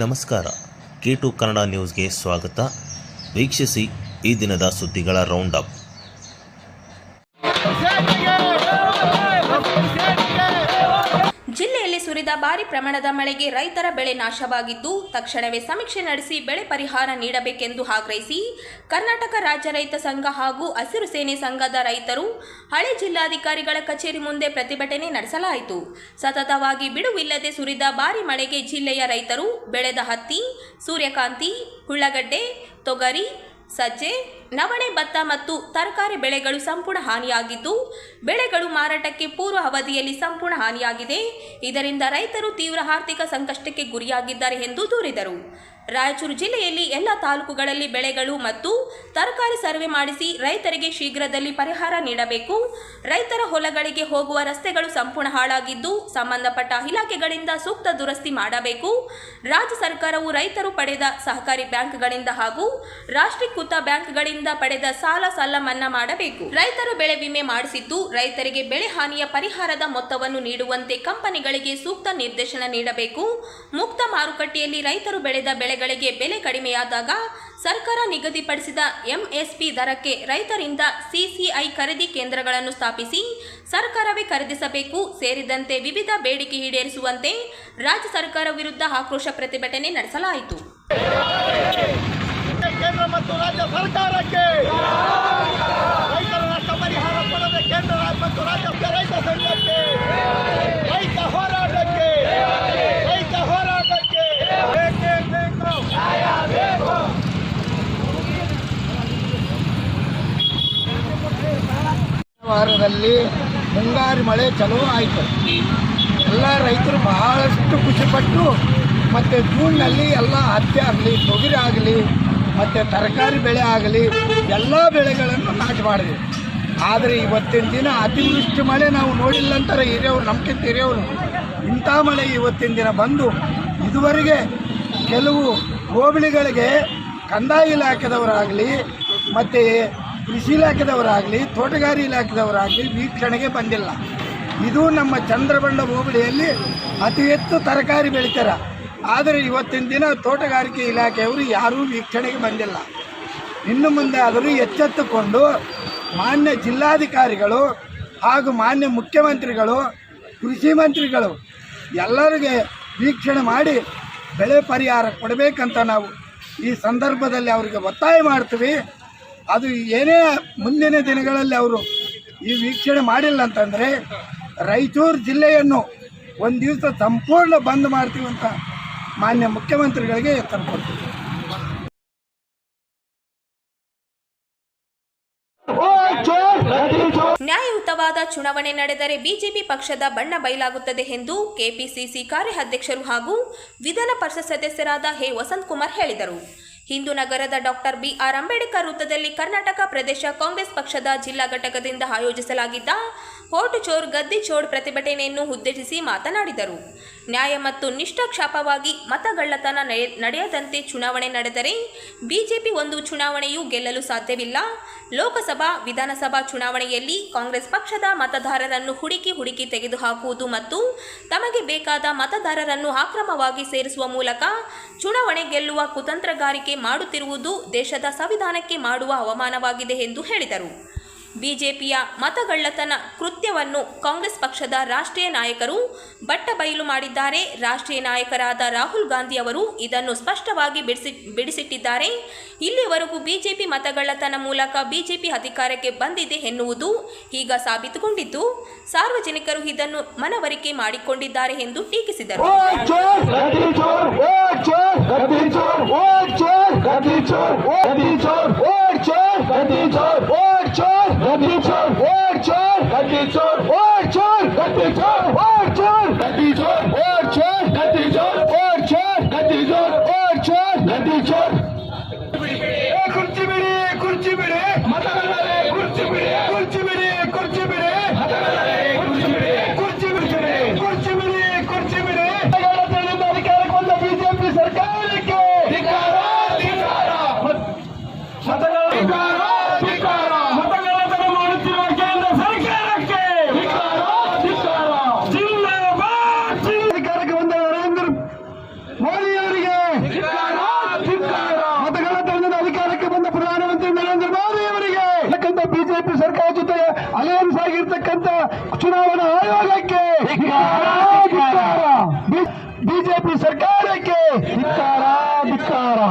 ನಮಸ್ಕಾರ. K2 ಕನ್ನಡ ನ್ಯೂಸ್ಗೆ ಸ್ವಾಗತ. ವೀಕ್ಷಿಸಿ ಈ ದಿನದ ಸುದ್ದಿಗಳ ರೌಂಡ್ ಅಪ್. ಜಿಲ್ಲೆಯಲ್ಲಿ ಸುರಿದ ಭಾರಿ ಪ್ರಮಾಣದ ಮಳೆಗೆ ರೈತರ ಬೆಳೆ ನಾಶವಾಗಿದ್ದು, ತಕ್ಷಣವೇ ಸಮೀಕ್ಷೆ ನಡೆಸಿ ಬೆಳೆ ಪರಿಹಾರ ನೀಡಬೇಕೆಂದು ಆಗ್ರಹಿಸಿ ಕರ್ನಾಟಕ ರಾಜ್ಯ ರೈತ ಸಂಘ ಹಾಗೂ ಹಸಿರು ಸೇನೆ ಸಂಘದ ರೈತರು ಹಳೆ ಜಿಲ್ಲಾಧಿಕಾರಿಗಳ ಕಚೇರಿ ಮುಂದೆ ಪ್ರತಿಭಟನೆ ನಡೆಸಲಾಯಿತು. ಸತತವಾಗಿ ಬಿಡುವಿಲ್ಲದೆ ಸುರಿದ ಭಾರಿ ಮಳೆಗೆ ಜಿಲ್ಲೆಯ ರೈತರು ಬೆಳೆದ ಹತ್ತಿ, ಸೂರ್ಯಕಾಂತಿ, ಉಳ್ಳಾಗಡ್ಡೆ, ತೊಗರಿ, ಸಜ್ಜೆ, ನವಣೆ, ಭತ್ತ ಮತ್ತು ತರಕಾರಿ ಬೆಳೆಗಳು ಸಂಪೂರ್ಣ ಹಾನಿಯಾಗಿದ್ದು, ಬೆಳೆಗಳು ಮಾರಾಟಕ್ಕೆ ಪೂರ್ವ ಅವಧಿಯಲ್ಲಿ ಸಂಪೂರ್ಣ ಹಾನಿಯಾಗಿದೆ. ಇದರಿಂದ ರೈತರು ತೀವ್ರ ಆರ್ಥಿಕ ಸಂಕಷ್ಟಕ್ಕೆ ಗುರಿಯಾಗಿದ್ದಾರೆ ಎಂದು ದೂರಿದರು. ರಾಯಚೂರು ಜಿಲ್ಲೆಯಲ್ಲಿ ಎಲ್ಲ ತಾಲೂಕುಗಳಲ್ಲಿ ಬೆಳೆಗಳು ಮತ್ತು ತರಕಾರಿ ಸರ್ವೆ ಮಾಡಿಸಿ ರೈತರಿಗೆ ಶೀಘ್ರದಲ್ಲಿ ಪರಿಹಾರ ನೀಡಬೇಕು. ರೈತರ ಹೊಲಗಳಿಗೆ ಹೋಗುವ ರಸ್ತೆಗಳು ಸಂಪೂರ್ಣ ಹಾಳಾಗಿದ್ದು, ಸಂಬಂಧಪಟ್ಟ ಇಲಾಖೆಗಳಿಂದ ಸೂಕ್ತ ದುರಸ್ತಿ ಮಾಡಬೇಕು. ರಾಜ್ಯ ಸರ್ಕಾರವು ರೈತರು ಪಡೆದ ಸಹಕಾರಿ ಬ್ಯಾಂಕ್ಗಳಿಂದ ಹಾಗೂ ರಾಷ್ಟ್ರೀಕೃತ ಬ್ಯಾಂಕ್ಗಳಿಂದ ಪಡೆದ ಸಾಲ ಮನ್ನಾ ಮಾಡಬೇಕು. ರೈತರು ಬೆಳೆ ವಿಮೆ ಮಾಡಿಸಿದ್ದು, ರೈತರಿಗೆ ಬೆಳೆ ಹಾನಿಯ ಪರಿಹಾರದ ಮೊತ್ತವನ್ನು ನೀಡುವಂತೆ ಕಂಪನಿಗಳಿಗೆ ಸೂಕ್ತ ನಿರ್ದೇಶನ ನೀಡಬೇಕು. ಮುಕ್ತ ಮಾರುಕಟ್ಟೆಯಲ್ಲಿ ರೈತರು ಬೆಳೆದ ಬೆಳೆಗಳಿಗೆ ಬೆಲೆ ಕಡಿಮೆಯಾದಾಗ ಸರ್ಕಾರ ನಿಗದಿಪಡಿಸಿದ ಎಂಎಸ್ಪಿ ದರಕ್ಕೆ ರೈತರಿಂದ ಸಿಸಿಐ ಖರೀದಿ ಕೇಂದ್ರಗಳನ್ನು ಸ್ಥಾಪಿಸಿ ಸರ್ಕಾರವೇ ಖರೀದಿಸಬೇಕು ಸೇರಿದಂತೆ ವಿವಿಧ ಬೇಡಿಕೆ ಈಡೇರಿಸುವಂತೆ ರಾಜ್ಯ ಸರ್ಕಾರ ವಿರುದ್ಧ ಆಕ್ರೋಶ ಪ್ರತಿಭಟನೆ ನಡೆಸಲಾಯಿತು. ಕೇಂದ್ರ ಮತ್ತು ರಾಜ್ಯ ಸರ್ಕಾರಕ್ಕೆ ರೈತರ ನಷ್ಟ ಪರಿಹಾರ ಕೊಡದೆ ಕೇಂದ್ರ ಮತ್ತು ರಾಜ್ಯ ರೈತ ಸಂಘಕ್ಕೆ ರೈತ ಹೋರಾಟಕ್ಕೆ ಬೇಕೇ ಬೇಕು. ವಾರದಲ್ಲಿ ಮುಂಗಾರು ಮಳೆ ಚಲೋ ಆಯಿತು. ಎಲ್ಲ ರೈತರು ಬಹಳಷ್ಟು ಖುಷಿಪಟ್ಟು ಮತ್ತು ಜೂನ್ನಲ್ಲಿ ಎಲ್ಲ ಹತ್ತಿ ಆಗಲಿ, ತೊಗರಿ ಆಗಲಿ ಮತ್ತು ತರಕಾರಿ ಬೆಳೆ ಆಗಲಿ ಎಲ್ಲ ಬೆಳೆಗಳನ್ನು ನಾಟಿ ಮಾಡಿದ್ವಿ. ಆದರೆ ಇವತ್ತಿನ ದಿನ ಅತಿವೃಷ್ಟಿ ಮಳೆ ನಾವು ನೋಡಿಲ್ಲ ಅಂತಾರೆ ಹಿರಿಯವರು, ನಮ್ಗಿಂತ ಹಿರಿಯವರು. ಇಂಥ ಮಳೆ ಇವತ್ತಿನ ದಿನ ಬಂದು ಇದುವರೆಗೆ ಕೆಲವು ಹೋಬಳಿಗಳಿಗೆ ಕಂದಾಯ ಇಲಾಖೆದವರಾಗಲಿ ಮತ್ತು ಕೃಷಿ ಇಲಾಖೆದವರಾಗಲಿ ತೋಟಗಾರಿ ಇಲಾಖೆದವರಾಗಲಿ ವೀಕ್ಷಣೆಗೆ ಬಂದಿಲ್ಲ. ಇದು ನಮ್ಮ ಚಂದ್ರಬಂಡ ಹೋಬಳಿಯಲ್ಲಿ ಅತಿ ಹೆಚ್ಚು ತರಕಾರಿ ಬೆಳಿತಾರೆ. ಆದರೆ ಇವತ್ತಿನ ದಿನ ತೋಟಗಾರಿಕೆ ಇಲಾಖೆಯವರು ಯಾರೂ ವೀಕ್ಷಣೆಗೆ ಬಂದಿಲ್ಲ. ಇನ್ನು ಮುಂದೆ ಆದರೂ ಎಚ್ಚೆತ್ತುಕೊಂಡು ಮಾನ್ಯ ಜಿಲ್ಲಾಧಿಕಾರಿಗಳು ಹಾಗೂ ಮಾನ್ಯ ಮುಖ್ಯಮಂತ್ರಿಗಳು, ಕೃಷಿ ಮಂತ್ರಿಗಳು ಎಲ್ಲರಿಗೆ ವೀಕ್ಷಣೆ ಮಾಡಿ ಬೆಳೆ ಪರಿಹಾರ ಕೊಡಬೇಕಂತ ನಾವು ಈ ಸಂದರ್ಭದಲ್ಲಿ ಅವರಿಗೆ ಒತ್ತಾಯ ಮಾಡ್ತೀವಿ. ಅದು ಏನೇ ಮುಂದಿನ ದಿನಗಳಲ್ಲಿ ಅವರು ಈ ವೀಕ್ಷಣೆ ಮಾಡಿಲ್ಲ ಅಂತಂದರೆ ರಾಯಚೂರು ಜಿಲ್ಲೆಯನ್ನು ಒಂದು ದಿವಸ ಸಂಪೂರ್ಣ ಬಂದ್ ಮಾಡ್ತೀವಿ ಅಂತ ಮಾನ್ಯ ಮುಖ್ಯಮಂತ್ರಿಗಳಿಗೆ ಎತ್ತರ ಕೊಡ್ತೀವಿ. ನ್ಯಾಯಯುತವಾದ ಚುನಾವಣೆ ನಡೆದರೆ ಬಿಜೆಪಿ ಪಕ್ಷದ ಬಣ್ಣ ಬಯಲಾಗುತ್ತದೆ ಎಂದು ಕೆಪಿಸಿಸಿ ಕಾರ್ಯಾಧ್ಯಕ್ಷರು ಹಾಗೂ ವಿಧಾನ ಪರಿಷತ್ ಸದಸ್ಯರಾದ ವಸಂತಕುಮಾರ್ ಹೇಳಿದರು. ಇಂದು ನಗರದ ಡಾಕ್ಟರ್ ಬಿಆರ್ ಅಂಬೇಡ್ಕರ್ ವೃತ್ತದಲ್ಲಿ ಕರ್ನಾಟಕ ಪ್ರದೇಶ ಕಾಂಗ್ರೆಸ್ ಪಕ್ಷದ ಜಿಲ್ಲಾ ಘಟಕದಿಂದ ಆಯೋಜಿಸಲಾಗಿದ್ದ ವೋಟ್ ಚೋರ್ ಗದ್ದಿ ಚೋರ್ ಪ್ರತಿಭಟನೆಯನ್ನು ಉದ್ದೇಶಿಸಿ ಮಾತನಾಡಿದರು. ನ್ಯಾಯ ಮತ್ತು ನಿಷ್ಪಕ್ಷಪಾತವಾಗಿ ಮತಗಳ್ಳತನ ನಡೆಯದಂತೆ ಚುನಾವಣೆ ನಡೆದರೆ ಬಿಜೆಪಿ ಒಂದು ಚುನಾವಣೆಯೂ ಗೆಲ್ಲಲು ಸಾಧ್ಯವಿಲ್ಲ. ಲೋಕಸಭಾ, ವಿಧಾನಸಭಾ ಚುನಾವಣೆಯಲ್ಲಿ ಕಾಂಗ್ರೆಸ್ ಪಕ್ಷದ ಮತದಾರರನ್ನು ಹುಡುಕಿ ತೆಗೆದುಹಾಕುವುದು ಮತ್ತು ತಮಗೆ ಬೇಕಾದ ಮತದಾರರನ್ನು ಅಕ್ರಮವಾಗಿ ಸೇರಿಸುವ ಮೂಲಕ ಚುನಾವಣೆ ಗೆಲ್ಲುವ ಕುತಂತ್ರಗಾರಿಕೆ ಮಾಡುತ್ತಿರುವುದು ದೇಶದ ಸಂವಿಧಾನಕ್ಕೆ ಮಾಡುವ ಅವಮಾನವಾಗಿದೆ ಎಂದು ಹೇಳಿದರು. ಬಿಜೆಪಿಯ ಮತಗಳ್ಳತನ ಕೃತ್ಯವನ್ನು ಕಾಂಗ್ರೆಸ್ ಪಕ್ಷದ ರಾಷ್ಟ್ರೀಯ ನಾಯಕರು ಬಟ್ಟಬಯಲು ಮಾಡಿದ್ದಾರೆ. ರಾಷ್ಟ್ರೀಯ ನಾಯಕರಾದ ರಾಹುಲ್ ಗಾಂಧಿ ಅವರು ಇದನ್ನು ಸ್ಪಷ್ಟವಾಗಿ ಬಿಡಿಸಿಟ್ಟಿದ್ದಾರೆ. ಇಲ್ಲಿವರೆಗೂ ಬಿಜೆಪಿ ಮತಗಳ್ಳತನ ಮೂಲಕ ಬಿಜೆಪಿ ಅಧಿಕಾರಕ್ಕೆ ಬಂದಿದೆ ಎನ್ನುವುದು ಈಗ ಸಾಬೀತುಗೊಂಡಿದ್ದು, ಸಾರ್ವಜನಿಕರು ಇದನ್ನು ಮನವರಿಕೆ ಮಾಡಿಕೊಂಡಿದ್ದಾರೆ ಎಂದು ಟೀಕಿಸಿದರು. ಕುರ್ಚಿ ಬಿಡಿ ಮತಗಳ್ಳರೆ, ಕುರ್ಚಿ ಬಿಡಿ ಅಧಿಕಾರಕ್ಕೆ ಬಂದ ಬಿಜೆಪಿ ಸರ್ಕಾರಕ್ಕೆ ಮತಗಳ್ಳತನ ಮಾಡುತ್ತಿರುವ ಕೇಂದ್ರ ಅಲಯನ್ಸ್ ಆಗಿರ್ತಕ್ಕಂಥ ಚುನಾವಣಾ ಆಯೋಗಕ್ಕೆ, ಬಿಜೆಪಿ ಸರ್ಕಾರಕ್ಕೆ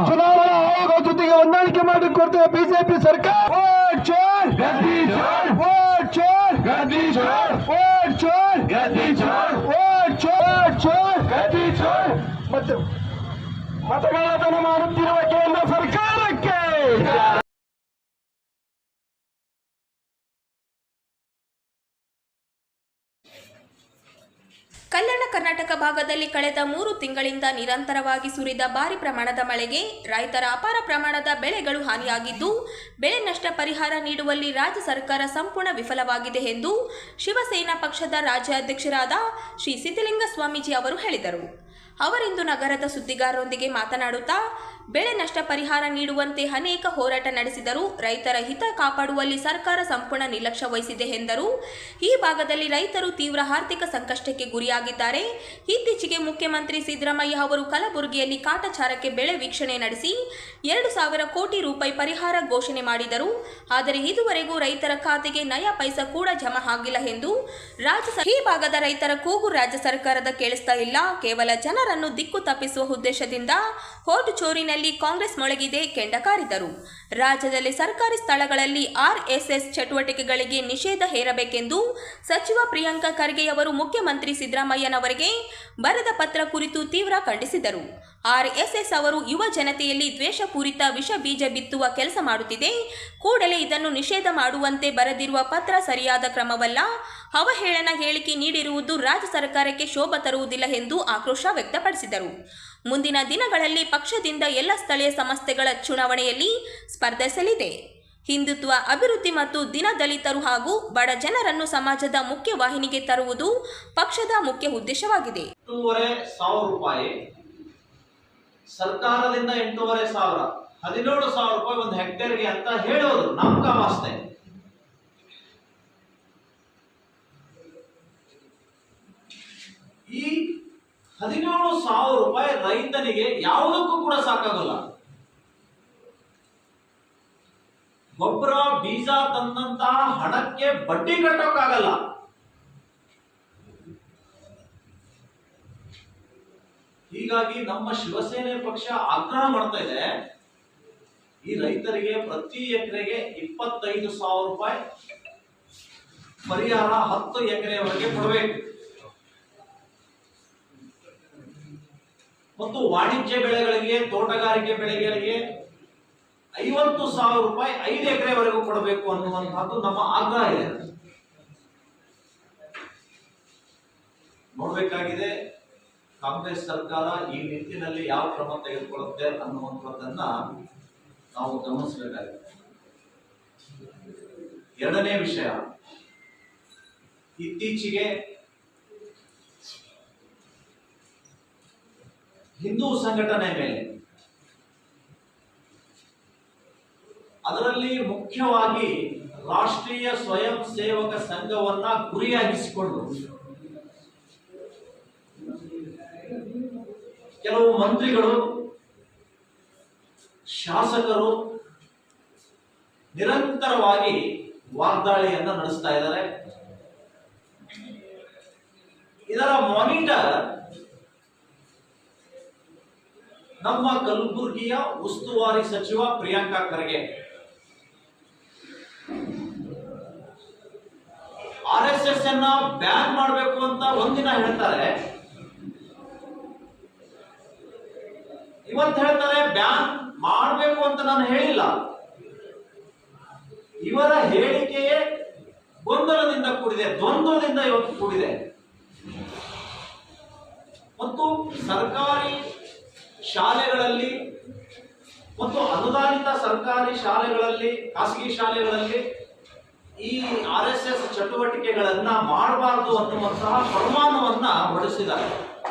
ಚುನಾವಣಾ ಆಯೋಗ ಜೊತೆಗೆ ಹೊಂದಾಣಿಕೆ ಮಾಡಿಕೊಡ್ತೇವೆ ಬಿಜೆಪಿ ಸರ್ಕಾರ. ವೋಟ್ ಚೋರ್ ಗದ್ದಿ ಚೋರ್, ವೋಟ್ ಚೋರ್ ಗದ್ದಿ ಚೋರ್, ವೋಟ್ ಚೋರ್ ಗದ್ದಿ ಚೋರ್, ವೋಟ್ ಚೋರ್ ಚೋರ್ ಗದ್ದಿ ಚೋರ್. ಮತ್ತು ಮತಗಳತನ ಮಾಡುತ್ತಿರುವ ಕೇಂದ್ರ ಸರ್ಕಾರಕ್ಕೆ. ಕಲ್ಯಾಣ ಕರ್ನಾಟಕ ಭಾಗದಲ್ಲಿ ಕಳೆದ 3 ತಿಂಗಳಿಂದ ನಿರಂತರವಾಗಿ ಸುರಿದ ಭಾರಿ ಪ್ರಮಾಣದ ಮಳೆಗೆ ರೈತರ ಅಪಾರ ಪ್ರಮಾಣದ ಬೆಳೆಗಳು ಹಾನಿಯಾಗಿದ್ದು, ಬೆಳೆ ನಷ್ಟ ಪರಿಹಾರ ನೀಡುವಲ್ಲಿ ರಾಜ್ಯ ಸರ್ಕಾರ ಸಂಪೂರ್ಣ ವಿಫಲವಾಗಿದೆ ಎಂದು ಶಿವಸೇನಾ ಪಕ್ಷದ ರಾಜ್ಯಾಧ್ಯಕ್ಷರಾದ ಶ್ರೀ ಸಿದ್ದಲಿಂಗ ಸ್ವಾಮೀಜಿ ಅವರು ಹೇಳಿದರು. ಅವರಿಂದು ನಗರದ ಸುದ್ದಿಗಾರರೊಂದಿಗೆ ಮಾತನಾಡುತ್ತಾ, ಬೆಳೆ ನಷ್ಟ ಪರಿಹಾರ ನೀಡುವಂತೆ ಅನೇಕ ಹೋರಾಟ ನಡೆಸಿದರೂ ರೈತರ ಹಿತ ಕಾಪಾಡುವಲ್ಲಿ ಸರ್ಕಾರ ಸಂಪೂರ್ಣ ನಿರ್ಲಕ್ಷ್ಯ ವಹಿಸಿದೆ ಎಂದರು. ಈ ಭಾಗದಲ್ಲಿ ರೈತರು ತೀವ್ರ ಆರ್ಥಿಕ ಸಂಕಷ್ಟಕ್ಕೆ ಗುರಿಯಾಗಿದ್ದಾರೆ. ಇತ್ತೀಚೆಗೆ ಮುಖ್ಯಮಂತ್ರಿ ಸಿದ್ದರಾಮಯ್ಯ ಅವರು ಕಲಬುರಗಿಯಲ್ಲಿ ಕಾಟಾಚಾರಕ್ಕೆ ಬೆಳೆ ವೀಕ್ಷಣೆ ನಡೆಸಿ 2,000 ಕೋಟಿ ರೂಪಾಯಿ ಪರಿಹಾರ ಘೋಷಣೆ ಮಾಡಿದರು. ಆದರೆ ಇದುವರೆಗೂ ರೈತರ ಖಾತೆಗೆ ನಯಾ ಪೈಸಾ ಕೂಡ ಜಮಾ ಆಗಿಲ್ಲ ಎಂದು ಈ ಭಾಗದ ರೈತರ ಕೂಗು ರಾಜ್ಯ ಸರ್ಕಾರದ ಕೇಳಿಸ್ತಾ ಇಲ್ಲ. ಕೇವಲ ಜನರನ್ನು ದಿಕ್ಕು ತಪ್ಪಿಸುವ ಉದ್ದೇಶದಿಂದ ಹೋಟು ಚೋರಿನಲ್ಲಿ ಕಾಂಗ್ರೆಸ್ ಮೊಳಗಿದೆ ಕೆಂಡ ಕಾರಿದರು. ರಾಜ್ಯದಲ್ಲಿ ಸರ್ಕಾರಿ ಸ್ಥಳಗಳಲ್ಲಿ ಆರ್ಎಸ್ಎಸ್ ಚಟುವಟಿಕೆಗಳಿಗೆ ನಿಷೇಧ ಹೇರಬೇಕೆಂದು ಸಚಿವ ಪ್ರಿಯಾಂಕ ಖರ್ಗೆಯವರು ಮುಖ್ಯಮಂತ್ರಿ ಸಿದ್ದರಾಮಯ್ಯನವರಿಗೆ ಬರೆದ ಪತ್ರ ಕುರಿತು ತೀವ್ರ ಖಂಡಿಸಿದರು. ಆರ್ಎಸ್ಎಸ್ ಅವರು ಯುವ ಜನತೆಯಲ್ಲಿ ದ್ವೇಷಪೂರಿತ ವಿಷ ಬೀಜ ಬಿತ್ತುವ ಕೆಲಸ ಮಾಡುತ್ತಿದೆ. ಕೂಡಲೇ ಇದನ್ನು ನಿಷೇಧ ಮಾಡುವಂತೆ ಬರೆದಿರುವ ಪತ್ರ ಸರಿಯಾದ ಕ್ರಮವಲ್ಲ. ಅವಹೇಳನ ಹೇಳಿಕೆ ನೀಡಿರುವುದು ರಾಜ್ಯ ಸರ್ಕಾರಕ್ಕೆ ಶೋಭೆ ತರುವುದಿಲ್ಲ ಎಂದು ಆಕ್ರೋಶ ವ್ಯಕ್ತಪಡಿಸಿದರು. ಮುಂದಿನ ದಿನಗಳಲ್ಲಿ ಪಕ್ಷದಿಂದ ಎಲ್ಲ ಸ್ಥಳೀಯ ಸಂಸ್ಥೆಗಳ ಚುನಾವಣೆಯಲ್ಲಿ ಸ್ಪರ್ಧಿಸಲಿದೆ. ಹಿಂದುತ್ವ, ಅಭಿವೃದ್ಧಿ ಮತ್ತು ದಲಿತರು ಹಾಗೂ ಬಡ ಜನರನ್ನು ಸಮಾಜದ ಮುಖ್ಯ ವಾಹಿನಿಗೆ ತರುವುದು ಪಕ್ಷದ ಮುಖ್ಯ ಉದ್ದೇಶವಾಗಿದೆ. 8,500 ರೂಪಾಯಿ ಸರ್ಕಾರದಿಂದ 8,500, 17,000 ರೂಪಾಯಿ ಒಂದು ಹೆಕ್ಟೇರ್ಗೆ ಅಂತ ಹೇಳೋದು ನಾಮಕಾವಾಸ್ತೆ. ಈ 17,000 ರೂಪಾಯಿ ರೈತನಿಗೆ ಯಾವುದಕ್ಕೂ ಕೂಡ ಸಾಕಾಗಲ್ಲ. ಗೊಬ್ಬರ ಬೀಜ ತಂದಂತಹ ಹಣಕ್ಕೆ ಬಡ್ಡಿ ಕಟ್ಟೋಕ್ಕಾಗಲ್ಲ. ಹೀಗಾಗಿ ನಮ್ಮ ಶಿವಸೇನೆ ಪಕ್ಷ ಆಗ್ರಹ ಮಾಡ್ತಾ ಇದೆ, ಈ ರೈತರಿಗೆ ಪ್ರತಿ ಎಕರೆಗೆ 25,000 ರೂಪಾಯಿ ಪರಿಹಾರ 10 ಎಕರೆವರೆಗೆ ಕೊಡಬೇಕು. ಮತ್ತು ವಾಣಿಜ್ಯ ಬೆಳೆಗಳಿಗೆ, ತೋಟಗಾರಿಕೆ ಬೆಳೆಗಳಿಗೆ 50,000 ರೂಪಾಯಿ 5 ಎಕರೆವರೆಗೂ ಕೊಡಬೇಕು ಅನ್ನುವಂತಹದ್ದು ನಮ್ಮ ಆಗ್ರಹ ಇದೆ. ನೋಡ್ಬೇಕಾಗಿದೆ ಕಾಂಗ್ರೆಸ್ ಸರ್ಕಾರ ಈ ನಿಟ್ಟಿನಲ್ಲಿ ಯಾವ ಕ್ರಮ ತೆಗೆದುಕೊಳ್ಳುತ್ತೆ ಅನ್ನುವಂಥದ್ದನ್ನ ನಾವು ಗಮನಿಸಬೇಕಾಗಿದೆ. ಎರಡನೇ ವಿಷಯ, ಇತ್ತೀಚೆಗೆ ಹಿಂದೂ ಸಂಘಟನೆ ಮೇಲೆ, ಅದರಲ್ಲಿ ಮುಖ್ಯವಾಗಿ ರಾಷ್ಟ್ರೀಯ ಸ್ವಯಂ ಸೇವಕ ಸಂಘವನ್ನ ಗುರಿಯಾಗಿಸಿಕೊಂಡು ಕೆಲವು ಮಂತ್ರಿಗಳು, ಶಾಸಕರು ನಿರಂತರವಾಗಿ ವಾಗ್ದಾಳಿಯನ್ನ ನಡೆಸ್ತಾ ಇದ್ದಾರೆ. ಇದರ ಮಾನಿಟರ್ ನಮ್ಮ ಕಲಬುರಗಿಯ ಉಸ್ತುವಾರಿ ಸಚಿವ ಪ್ರಿಯಾಂಕ ಖರ್ಗೆ. ಆರ್ಎಸ್ಎಸ್ ಅನ್ನ ಬ್ಯಾನ್ ಮಾಡಬೇಕು ಅಂತ ಒಂದಿನ ಹೇಳ್ತಾರೆ, ಇವತ್ತು ಹೇಳ್ತಾರೆ ಬ್ಯಾನ್ ಮಾಡಬೇಕು ಅಂತ ನಾನು ಹೇಳಿಲ್ಲ. ಇವರ ಹೇಳಿಕೆಯೇ ಗೊಂದಲದಿಂದ ಕೂಡಿದೆ, ದ್ವಂದ್ವದಿಂದ ಇವತ್ತು ಕೂಡಿದೆ. ಮತ್ತು ಸರ್ಕಾರಿ ಶಾಲೆಗಳಲ್ಲಿ ಮತ್ತು ಅನುದಾನಿತ ಸರ್ಕಾರಿ ಶಾಲೆಗಳಲ್ಲಿ, ಖಾಸಗಿ ಶಾಲೆಗಳಲ್ಲಿ ಈ ಆರ್ಎಸ್ಎಸ್ ಚಟುವಟಿಕೆಗಳನ್ನ ಮಾಡಬಾರದು ಅನ್ನುವಂತಹ ಫರ್ಮಾನವನ್ನ ಹೊರಡಿಸಿದ್ದಾರೆ,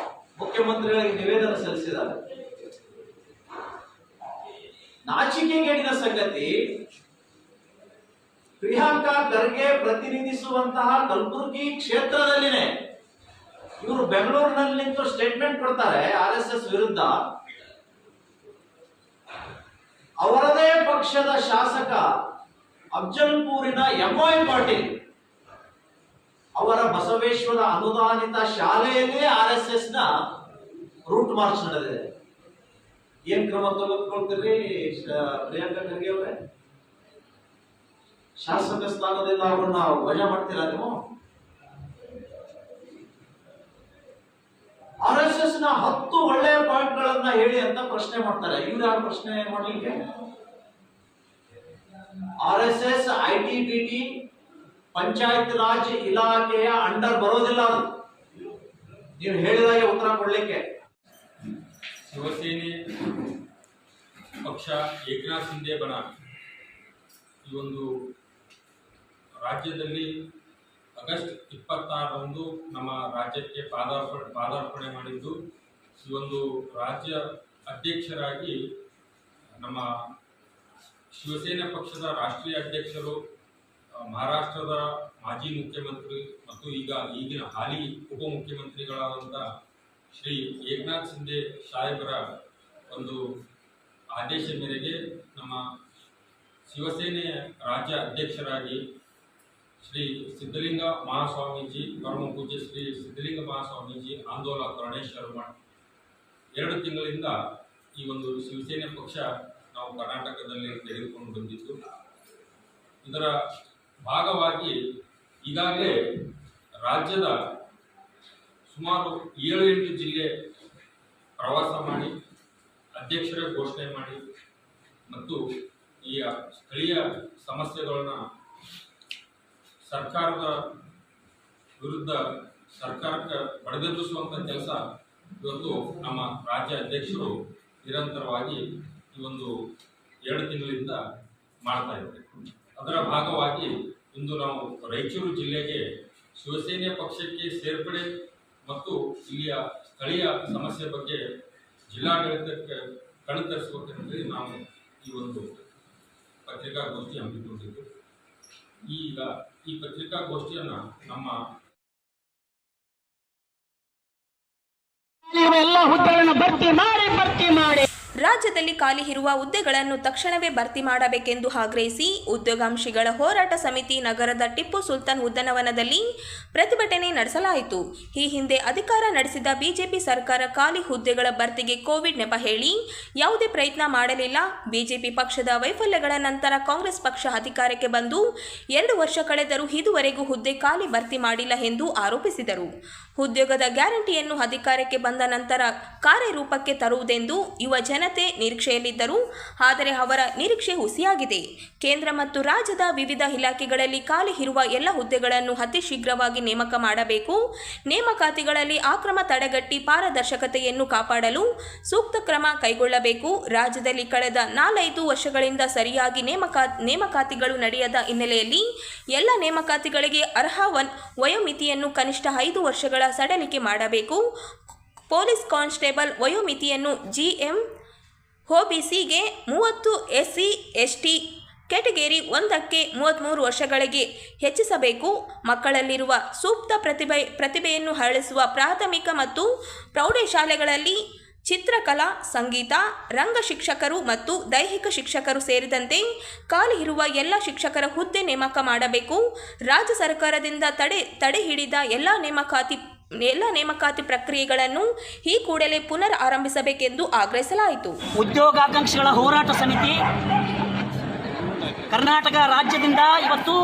ಮುಖ್ಯಮಂತ್ರಿಗಳಿಗೆ ನಿವೇದನೆ ಸಲ್ಲಿಸಿದ್ದಾರೆ. ನಾಚಿಕೆಗೇಡಿನ ಸಂಗತಿ, ಪ್ರಿಯಾಂಕಾ ಖರ್ಗೆ ಪ್ರತಿನಿಧಿಸುವಂತಹ ಕಲಬುರಗಿ ಕ್ಷೇತ್ರದಲ್ಲಿನೇ ಇವರು ಬೆಂಗಳೂರಿನಲ್ಲಿ ನಿಂತು ಸ್ಟೇಟ್ಮೆಂಟ್ ಕೊಡ್ತಾರೆ ಆರ್ಎಸ್ಎಸ್ ವಿರುದ್ಧ. ಅವರದೇ ಪಕ್ಷದ ಶಾಸಕ ಅಫ್ಜಲ್ಪುರಿನ ಎಂವೈ ಪಾಟೀಲ್ ಅವರ ಬಸವೇಶ್ವರ ಅನುದಾನಿತ ಶಾಲೆಯಲ್ಲೇ RSS ನ ರೂಟ್ ಮಾರ್ಚ್ ನಡೆದಿದೆ. ಏನ್ ಕ್ರಮ ತೆಗೆದುಕೊಳ್ತೀರಿ ಪ್ರಿಯಾಂಕಾ ಖರ್ಗೆ ಅವರೇ? ಶಾಸಕ ಸ್ಥಾನದಿಂದ ಅವ್ರನ್ನ ವಜಾ ಮಾಡ್ತೀರಾ ನೀವು? RSS ನ 10 ಒಳ್ಳೆಯ ಪಾಯಿಂಟ್ ಗಳನ್ನ ಹೇಳಿ ಅಂತ ಪ್ರಶ್ನೆ ಮಾಡ್ತಾರೆ. ಇವ್ರು ಯಾರು ಪ್ರಶ್ನೆ ಮಾಡ್ಲಿಕ್ಕೆ? RSS ITBT ಪಂಚಾಯತ್ ರಾಜ್ ಇಲಾಖೆಯ ಅಂಡರ್ ಬರೋದಿಲ್ಲ. ಅದು ನೀವು ಹೇಳಿದಾಗೆ ಉತ್ತರ ಕೊಡ್ಲಿಕ್ಕೆ. ಶಿವಸೇನೆ ಪಕ್ಷ ಏಕನಾಥ್ ಶಿಂದೆ ಬಣ ಈ ಒಂದು ರಾಜ್ಯದಲ್ಲಿ ಆಗಸ್ಟ್ 26ರಂದು ನಮ್ಮ ರಾಜ್ಯಕ್ಕೆ ಪಾದಾರ್ಪಣೆ ಮಾಡಿದ್ದು, ಈ ಒಂದು ರಾಜ್ಯ ಅಧ್ಯಕ್ಷರಾಗಿ ನಮ್ಮ ಶಿವಸೇನೆ ಪಕ್ಷದ ರಾಷ್ಟ್ರೀಯ ಅಧ್ಯಕ್ಷರು, ಮಹಾರಾಷ್ಟ್ರದ ಮಾಜಿ ಮುಖ್ಯಮಂತ್ರಿ ಮತ್ತು ಈಗಿನ ಹಾಲಿ ಉಪಮುಖ್ಯಮಂತ್ರಿಗಳಾದಂಥ ಶ್ರೀ ಏಕನಾಥ್ ಶಿಂದೆ ಸಾಹೇಬರ ಒಂದು ಆದೇಶ ಮೇರೆಗೆ ನಮ್ಮ ಶಿವಸೇನೆ ರಾಜ್ಯ ಅಧ್ಯಕ್ಷರಾಗಿ ಶ್ರೀ ಸಿದ್ಧಲಿಂಗ ಮಹಾಸ್ವಾಮೀಜಿ, ಪರಮ ಪೂಜ್ಯ ಶ್ರೀ ಸಿದ್ಧಲಿಂಗ ಮಹಾಸ್ವಾಮೀಜಿ ಆಂದೋಲನ ಕರುಣೇಶ್ವರ ಮಠ 2 ತಿಂಗಳಿಂದ ಈ ಒಂದು ಶಿವಸೇನೆ ಪಕ್ಷ ನಾವು ಕರ್ನಾಟಕದಲ್ಲಿ ತೆಗೆದುಕೊಂಡು ಬಂದಿದ್ದು. ಇದರ ಭಾಗವಾಗಿ ಈಗಾಗಲೇ ರಾಜ್ಯದ ಸುಮಾರು 7-8 ಜಿಲ್ಲೆ ಪ್ರವಾಸ ಮಾಡಿ ಅಧ್ಯಕ್ಷರೇ ಘೋಷಣೆ ಮಾಡಿ ಮತ್ತು ಈ ಸ್ಥಳೀಯ ಸಮಸ್ಯೆಗಳನ್ನ ಸರ್ಕಾರದ ವಿರುದ್ಧ ಸರ್ಕಾರಕ್ಕೆ ಬಡಿದೆಬ್ಬಿಸುವಂಥ ಕೆಲಸ ಇವತ್ತು ನಮ್ಮ ರಾಜ್ಯ ಅಧ್ಯಕ್ಷರು ನಿರಂತರವಾಗಿ ಈ ಒಂದು 2 ತಿಂಗಳಿಂದ ಮಾಡ್ತಾ ಇದ್ದಾರೆ. ಅದರ ಭಾಗವಾಗಿ ಇಂದು ನಾವು ರಾಯಚೂರು ಜಿಲ್ಲೆಗೆ ಶಿವಸೇನೆ ಪಕ್ಷಕ್ಕೆ ಸೇರ್ಪಡೆ ಮತ್ತು ಇಲ್ಲಿಯ ಸ್ಥಳೀಯ ಸಮಸ್ಯೆ ಬಗ್ಗೆ ಜಿಲ್ಲಾಡಳಿತಕ್ಕೆ ಕಣ್ತರಿಸಬೇಕಂತೇಳಿ ನಾವು ಈ ಒಂದು ಪತ್ರಿಕಾಗೋಷ್ಠಿ ಹಮ್ಮಿಕೊಂಡಿದ್ದು. ಈಗ ಈ ಪತ್ರಿಕಾಗೋಷ್ಠಿಯನ್ನು ನಮ್ಮ ಎಲ್ಲ ಹುದ್ದೆಗಳನ್ನು ಭರ್ತಿ ಮಾಡಿ ರಾಜ್ಯದಲ್ಲಿ ಖಾಲಿ ಇರುವ ಹುದ್ದೆಗಳನ್ನು ತಕ್ಷಣವೇ ಭರ್ತಿ ಮಾಡಬೇಕೆಂದು ಆಗ್ರಹಿಸಿ ಉದ್ಯೋಗಾಂಶಿಗಳ ಹೋರಾಟ ಸಮಿತಿ ನಗರದ ಟಿಪ್ಪು ಸುಲ್ತಾನ್ ಉದ್ಯಾನವನದಲ್ಲಿ ಪ್ರತಿಭಟನೆ ನಡೆಸಲಾಯಿತು. ಈ ಹಿಂದೆ ಅಧಿಕಾರ ನಡೆಸಿದ ಬಿಜೆಪಿ ಸರ್ಕಾರ ಖಾಲಿ ಹುದ್ದೆಗಳ ಭರ್ತಿಗೆ ಕೋವಿಡ್ ನೆಪ ಹೇಳಿ ಯಾವುದೇ ಪ್ರಯತ್ನ ಮಾಡಲಿಲ್ಲ. ಬಿಜೆಪಿ ಪಕ್ಷದ ವೈಫಲ್ಯಗಳ ನಂತರ ಕಾಂಗ್ರೆಸ್ ಪಕ್ಷ ಅಧಿಕಾರಕ್ಕೆ ಬಂದು 2 ವರ್ಷ ಕಳೆದರೂ ಇದುವರೆಗೂ ಹುದ್ದೆ ಖಾಲಿ ಭರ್ತಿ ಮಾಡಿಲ್ಲ ಎಂದು ಆರೋಪಿಸಿದರು. ಉದ್ಯೋಗದ ಗ್ಯಾರಂಟಿಯನ್ನು ಅಧಿಕಾರಕ್ಕೆ ಬಂದ ನಂತರ ಕಾರ್ಯರೂಪಕ್ಕೆ ತರುವುದೆಂದು ಯುವ ಜನತೆ ನಿರೀಕ್ಷೆಯಲ್ಲಿದ್ದರು. ಆದರೆ ಅವರ ನಿರೀಕ್ಷೆ ಹುಸಿಯಾಗಿದೆ. ಕೇಂದ್ರ ಮತ್ತು ರಾಜ್ಯದ ವಿವಿಧ ಇಲಾಖೆಗಳಲ್ಲಿ ಖಾಲಿ ಇರುವ ಎಲ್ಲ ಹುದ್ದೆಗಳನ್ನು ಅತಿ ಶೀಘ್ರವಾಗಿ ನೇಮಕ ಮಾಡಬೇಕು. ನೇಮಕಾತಿಗಳಲ್ಲಿ ಅಕ್ರಮ ತಡೆಗಟ್ಟಿ ಪಾರದರ್ಶಕತೆಯನ್ನು ಕಾಪಾಡಲು ಸೂಕ್ತ ಕ್ರಮ ಕೈಗೊಳ್ಳಬೇಕು. ರಾಜ್ಯದಲ್ಲಿ ಕಳೆದ 4-5 ವರ್ಷಗಳಿಂದ ಸರಿಯಾಗಿ ನೇಮಕಾತಿಗಳು ನಡೆಯದ ಹಿನ್ನೆಲೆಯಲ್ಲಿ ಎಲ್ಲ ನೇಮಕಾತಿಗಳಿಗೆ ಅರ್ಹ ವಯೋಮಿತಿಯನ್ನು ಕನಿಷ್ಠ 5 ವರ್ಷಗಳ ಸಡಿಲಿಕೆ ಮಾಡಬೇಕು. ಪೊಲೀಸ್ ಕಾನ್ಸ್ಟೇಬಲ್ ವಯೋಮಿತಿಯನ್ನು GM OBCಗೆ 30, SC ST ಕ್ಯಾಟಗರಿ 1ಕ್ಕೆ 33 ವರ್ಷಗಳಿಗೆ ಹೆಚ್ಚಿಸಬೇಕು. ಮಕ್ಕಳಲ್ಲಿರುವ ಸೂಕ್ತ ಪ್ರತಿಭೆಯನ್ನು ಹರಡಿಸುವ ಪ್ರಾಥಮಿಕ ಮತ್ತು ಪ್ರೌಢಶಾಲೆಗಳಲ್ಲಿ ಚಿತ್ರಕಲಾ, ಸಂಗೀತ, ರಂಗ ಶಿಕ್ಷಕರು ಮತ್ತು ದೈಹಿಕ ಶಿಕ್ಷಕರು ಸೇರಿದಂತೆ ಖಾಲಿ ಇರುವ ಎಲ್ಲ ಶಿಕ್ಷಕರ ಹುದ್ದೆ ನೇಮಕ ಮಾಡಬೇಕು. ರಾಜ್ಯ ಸರ್ಕಾರದಿಂದ ತಡೆ ಹಿಡಿದ ಎಲ್ಲ ನೇಮಕಾತಿ ಪ್ರಕ್ರಿಯೆಗಳನ್ನು ಈ ಕೂಡಲೇ ಪುನರ್ ಆರಂಭಿಸಬೇಕೆಂದು ಆಗ್ರಹಿಸಲಾಯಿತು. ಉದ್ಯೋಗಾಕಾಂಕ್ಷಿಗಳ ಹೋರಾಟ ಸಮಿತಿ ಕರ್ನಾಟಕ ರಾಜ್ಯದಿಂದ ಇವತ್ತು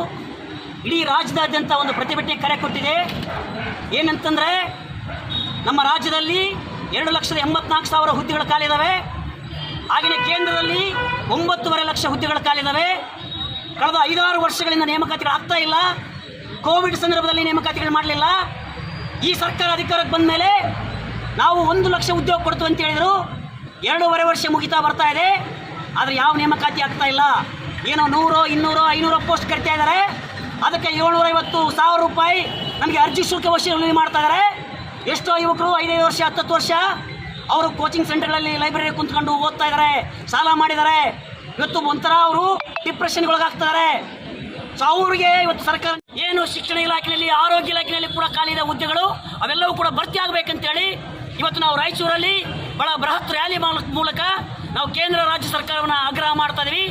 ಇಡೀ ರಾಜ್ಯದಾದ್ಯಂತ ಒಂದು ಪ್ರತಿಭಟನೆ ಕರೆ ಕೊಟ್ಟಿದೆ. ಏನಂತಂದರೆ, ನಮ್ಮ ರಾಜ್ಯದಲ್ಲಿ 2,84,000 ಹುದ್ದೆಗಳು ಖಾಲಿದಾವೆ. ಹಾಗೆಯೇ ಕೇಂದ್ರದಲ್ಲಿ 9.5 ಲಕ್ಷ ಹುದ್ದೆಗಳು ಖಾಲಿದಾವೆ. ಕಳೆದ 5-6 ವರ್ಷಗಳಿಂದ ನೇಮಕಾತಿಗಳು ಆಗ್ತಾ ಇಲ್ಲ. ಕೋವಿಡ್ ಸಂದರ್ಭದಲ್ಲಿ ನೇಮಕಾತಿಗಳು ಮಾಡಲಿಲ್ಲ. ಈ ಸರ್ಕಾರ ಅಧಿಕಾರಕ್ಕೆ ಬಂದ ಮೇಲೆ ನಾವು 1 ಲಕ್ಷ ಉದ್ಯೋಗ ಕೊಡ್ತೀವಿ ಅಂತ ಹೇಳಿದರು. 2.5 ವರ್ಷ ಮುಗಿತಾ ಬರ್ತಾ ಇದೆ. ಆದರೆ ಯಾವ ನೇಮಕಾತಿ ಆಗ್ತಾ ಇಲ್ಲ. ಏನೋ 100, 200, 500 ಪೋಸ್ಟ್ ಕರಿತಾ ಇದ್ದಾರೆ. ಅದಕ್ಕೆ 750,000 ರೂಪಾಯಿ ನಮಗೆ ಅರ್ಜಿ ಶುಲ್ಕ ವಸೂಲಿ ಮಾಡ್ತಾ ಇದ್ದಾರೆ. ಎಷ್ಟೋ ಯುವಕರು 5 ವರ್ಷ 10 ವರ್ಷ ಅವರು ಕೋಚಿಂಗ್ ಸೆಂಟರ್ಗಳಲ್ಲಿ ಲೈಬ್ರರಿ ಕುಂತ್ಕೊಂಡು ಓದ್ತಾ ಇದ್ದಾರೆ, ಸಾಲ ಮಾಡಿದ್ದಾರೆ. ಇವತ್ತು ಒಂಥರ ಅವರು ಡಿಪ್ರೆಷನ್ಗೊಳಗಾಗ್ತಾರೆ. ಸೊ ಅವರಿಗೆ ಇವತ್ತು ಸರ್ಕಾರ ಏನು ಶಿಕ್ಷಣ ಇಲಾಖೆಯಲ್ಲಿ, ಆರೋಗ್ಯ ಇಲಾಖೆಯಲ್ಲಿ ಕೂಡ ಖಾಲಿದ ಹುದ್ದೆಗಳು ಅವೆಲ್ಲವೂ ಕೂಡ ಭರ್ತಿ ಆಗಬೇಕಂತೇಳಿ ಇವತ್ತು ನಾವು ರಾಯಚೂರಲ್ಲಿ ಬಹಳ ಬೃಹತ್ ರ್ಯಾಲಿ ಮೂಲಕ ನಾವು ಕೇಂದ್ರ ರಾಜ್ಯ ಸರ್ಕಾರವನ್ನು ಆಗ್ರಹ ಮಾಡ್ತಾ ಇದ್ದೀವಿ.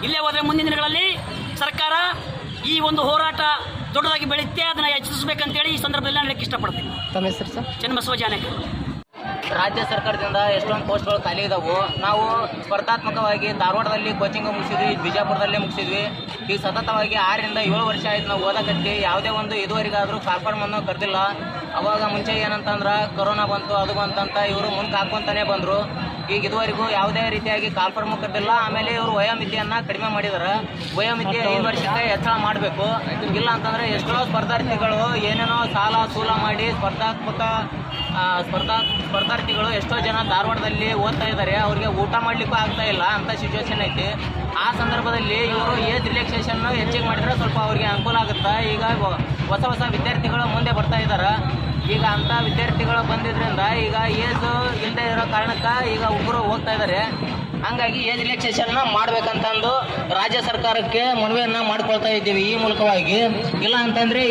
ಇಲ್ಲೇ ಹೋದರೆ ಮುಂದಿನ ದಿನಗಳಲ್ಲಿ ಸರ್ಕಾರ ಈ ಒಂದು ಹೋರಾಟ ದೊಡ್ಡದಾಗಿ ಬೆಳೆಯುತ್ತೆ, ಅದನ್ನು ಹೆಚ್ಚಿಸಬೇಕಂತೇಳಿ ಈ ಸಂದರ್ಭದಲ್ಲಿ ನಾನು ಹೇಳಕ್ಕೆ ಇಷ್ಟಪಡ್ತೀನಿ. ತಮ್ಮ ಹೆಸರು ಸರ್? ಚನ್ನಬಸವ ಜಾನಕ. ರಾಜ್ಯ ಸರ್ಕಾರದಿಂದ ಎಷ್ಟೊಂದು ಪೋಸ್ಟ್ಗಳು ಖಾಲಿ ಇದಾವೆ. ನಾವು ಸ್ಪರ್ಧಾತ್ಮಕವಾಗಿ ಧಾರವಾಡದಲ್ಲಿ ಕೋಚಿಂಗ್ ಮುಗಿಸಿದ್ವಿ, ಬಿಜಾಪುರದಲ್ಲೇ ಮುಗಿಸಿದ್ವಿ. ಈಗ ಸತತವಾಗಿ 6 ರಿಂದ 7 ವರ್ಷ ಆಯ್ತು ನಾವು ಓದಕತ್ತಿ. ಯಾವುದೇ ಒಂದು ಇದುವರೆಗಾದರೂ ಕಾಲ್ಫಾರ್ಮನ್ನು ಕರೆದಿಲ್ಲ. ಅವಾಗ ಮುಂಚೆ ಏನಂತಂದ್ರೆ ಕೊರೋನಾ ಬಂತು, ಅದು ಬಂತಂತ ಇವರು ಮುಂದೆ ಹಾಕ್ಕೊಂತಾನೆ ಬಂದರು. ಈಗ ಇದುವರೆಗೂ ಯಾವುದೇ ರೀತಿಯಾಗಿ ಕಾಲ್ಫಾರ್ಮು ಕರೆದಿಲ್ಲ. ಆಮೇಲೆ ಇವರು ವಯೋಮಿತಿಯನ್ನು ಕಡಿಮೆ ಮಾಡಿದ್ದಾರೆ. ವಯೋಮಿತಿ 5 ವರ್ಷಕ್ಕೆ ಹೆಚ್ಚಳ ಮಾಡಬೇಕು. ಇಲ್ಲ ಅಂತಂದರೆ ಎಷ್ಟೋ ಸ್ಪರ್ಧಾರ್ಥಿಗಳು ಏನೇನೋ ಸಾಲ ಸೂಲ ಮಾಡಿ ಸ್ಪರ್ಧಾರ್ಥಿಗಳು ಎಷ್ಟೋ ಜನ ಧಾರವಾಡದಲ್ಲಿ ಓದ್ತಾ ಇದ್ದಾರೆ. ಅವ್ರಿಗೆ ಊಟ ಮಾಡಲಿಕ್ಕೂ ಆಗ್ತಾ ಇಲ್ಲ ಅಂತ ಸಿಚುವೇಶನ್ ಐತಿ. ಆ ಸಂದರ್ಭದಲ್ಲಿ ಇವರು ಏಜ್ ರಿಲ್ಯಾಕ್ಸೇಷನ್ನು ಹೆಚ್ಚಿಗೆ ಮಾಡಿದರೆ ಸ್ವಲ್ಪ ಅವ್ರಿಗೆ ಅನುಕೂಲ ಆಗುತ್ತೆ. ಈಗ ಹೊಸ ವಿದ್ಯಾರ್ಥಿಗಳು ಮುಂದೆ ಬರ್ತಾ ಇದ್ದಾರೆ. ಈಗ ಅಂಥ ವಿದ್ಯಾರ್ಥಿಗಳು ಬಂದಿದ್ದರಿಂದ ಈಗ ಏಜ್ ಇಲ್ಲದೆ ಇರೋ ಕಾರಣಕ್ಕೆ ಈಗ ಹುಡುಗರು ಹೋಗ್ತಾ ಇದ್ದಾರೆ. ಹಂಗಾಗಿ ಏಜ್ ರಿಲ್ಯಾಕ್ಸೇಷನ್ನ ಮಾಡಬೇಕಂತಂದು ರಾಜ್ಯ ಸರ್ಕಾರಕ್ಕೆ ಮನವಿಯನ್ನು ಮಾಡ್ಕೊಳ್ತಾ ಇದ್ದೀವಿ ಈ ಮೂಲಕವಾಗಿ. ಇಲ್ಲ ಅಂತಂದರೆ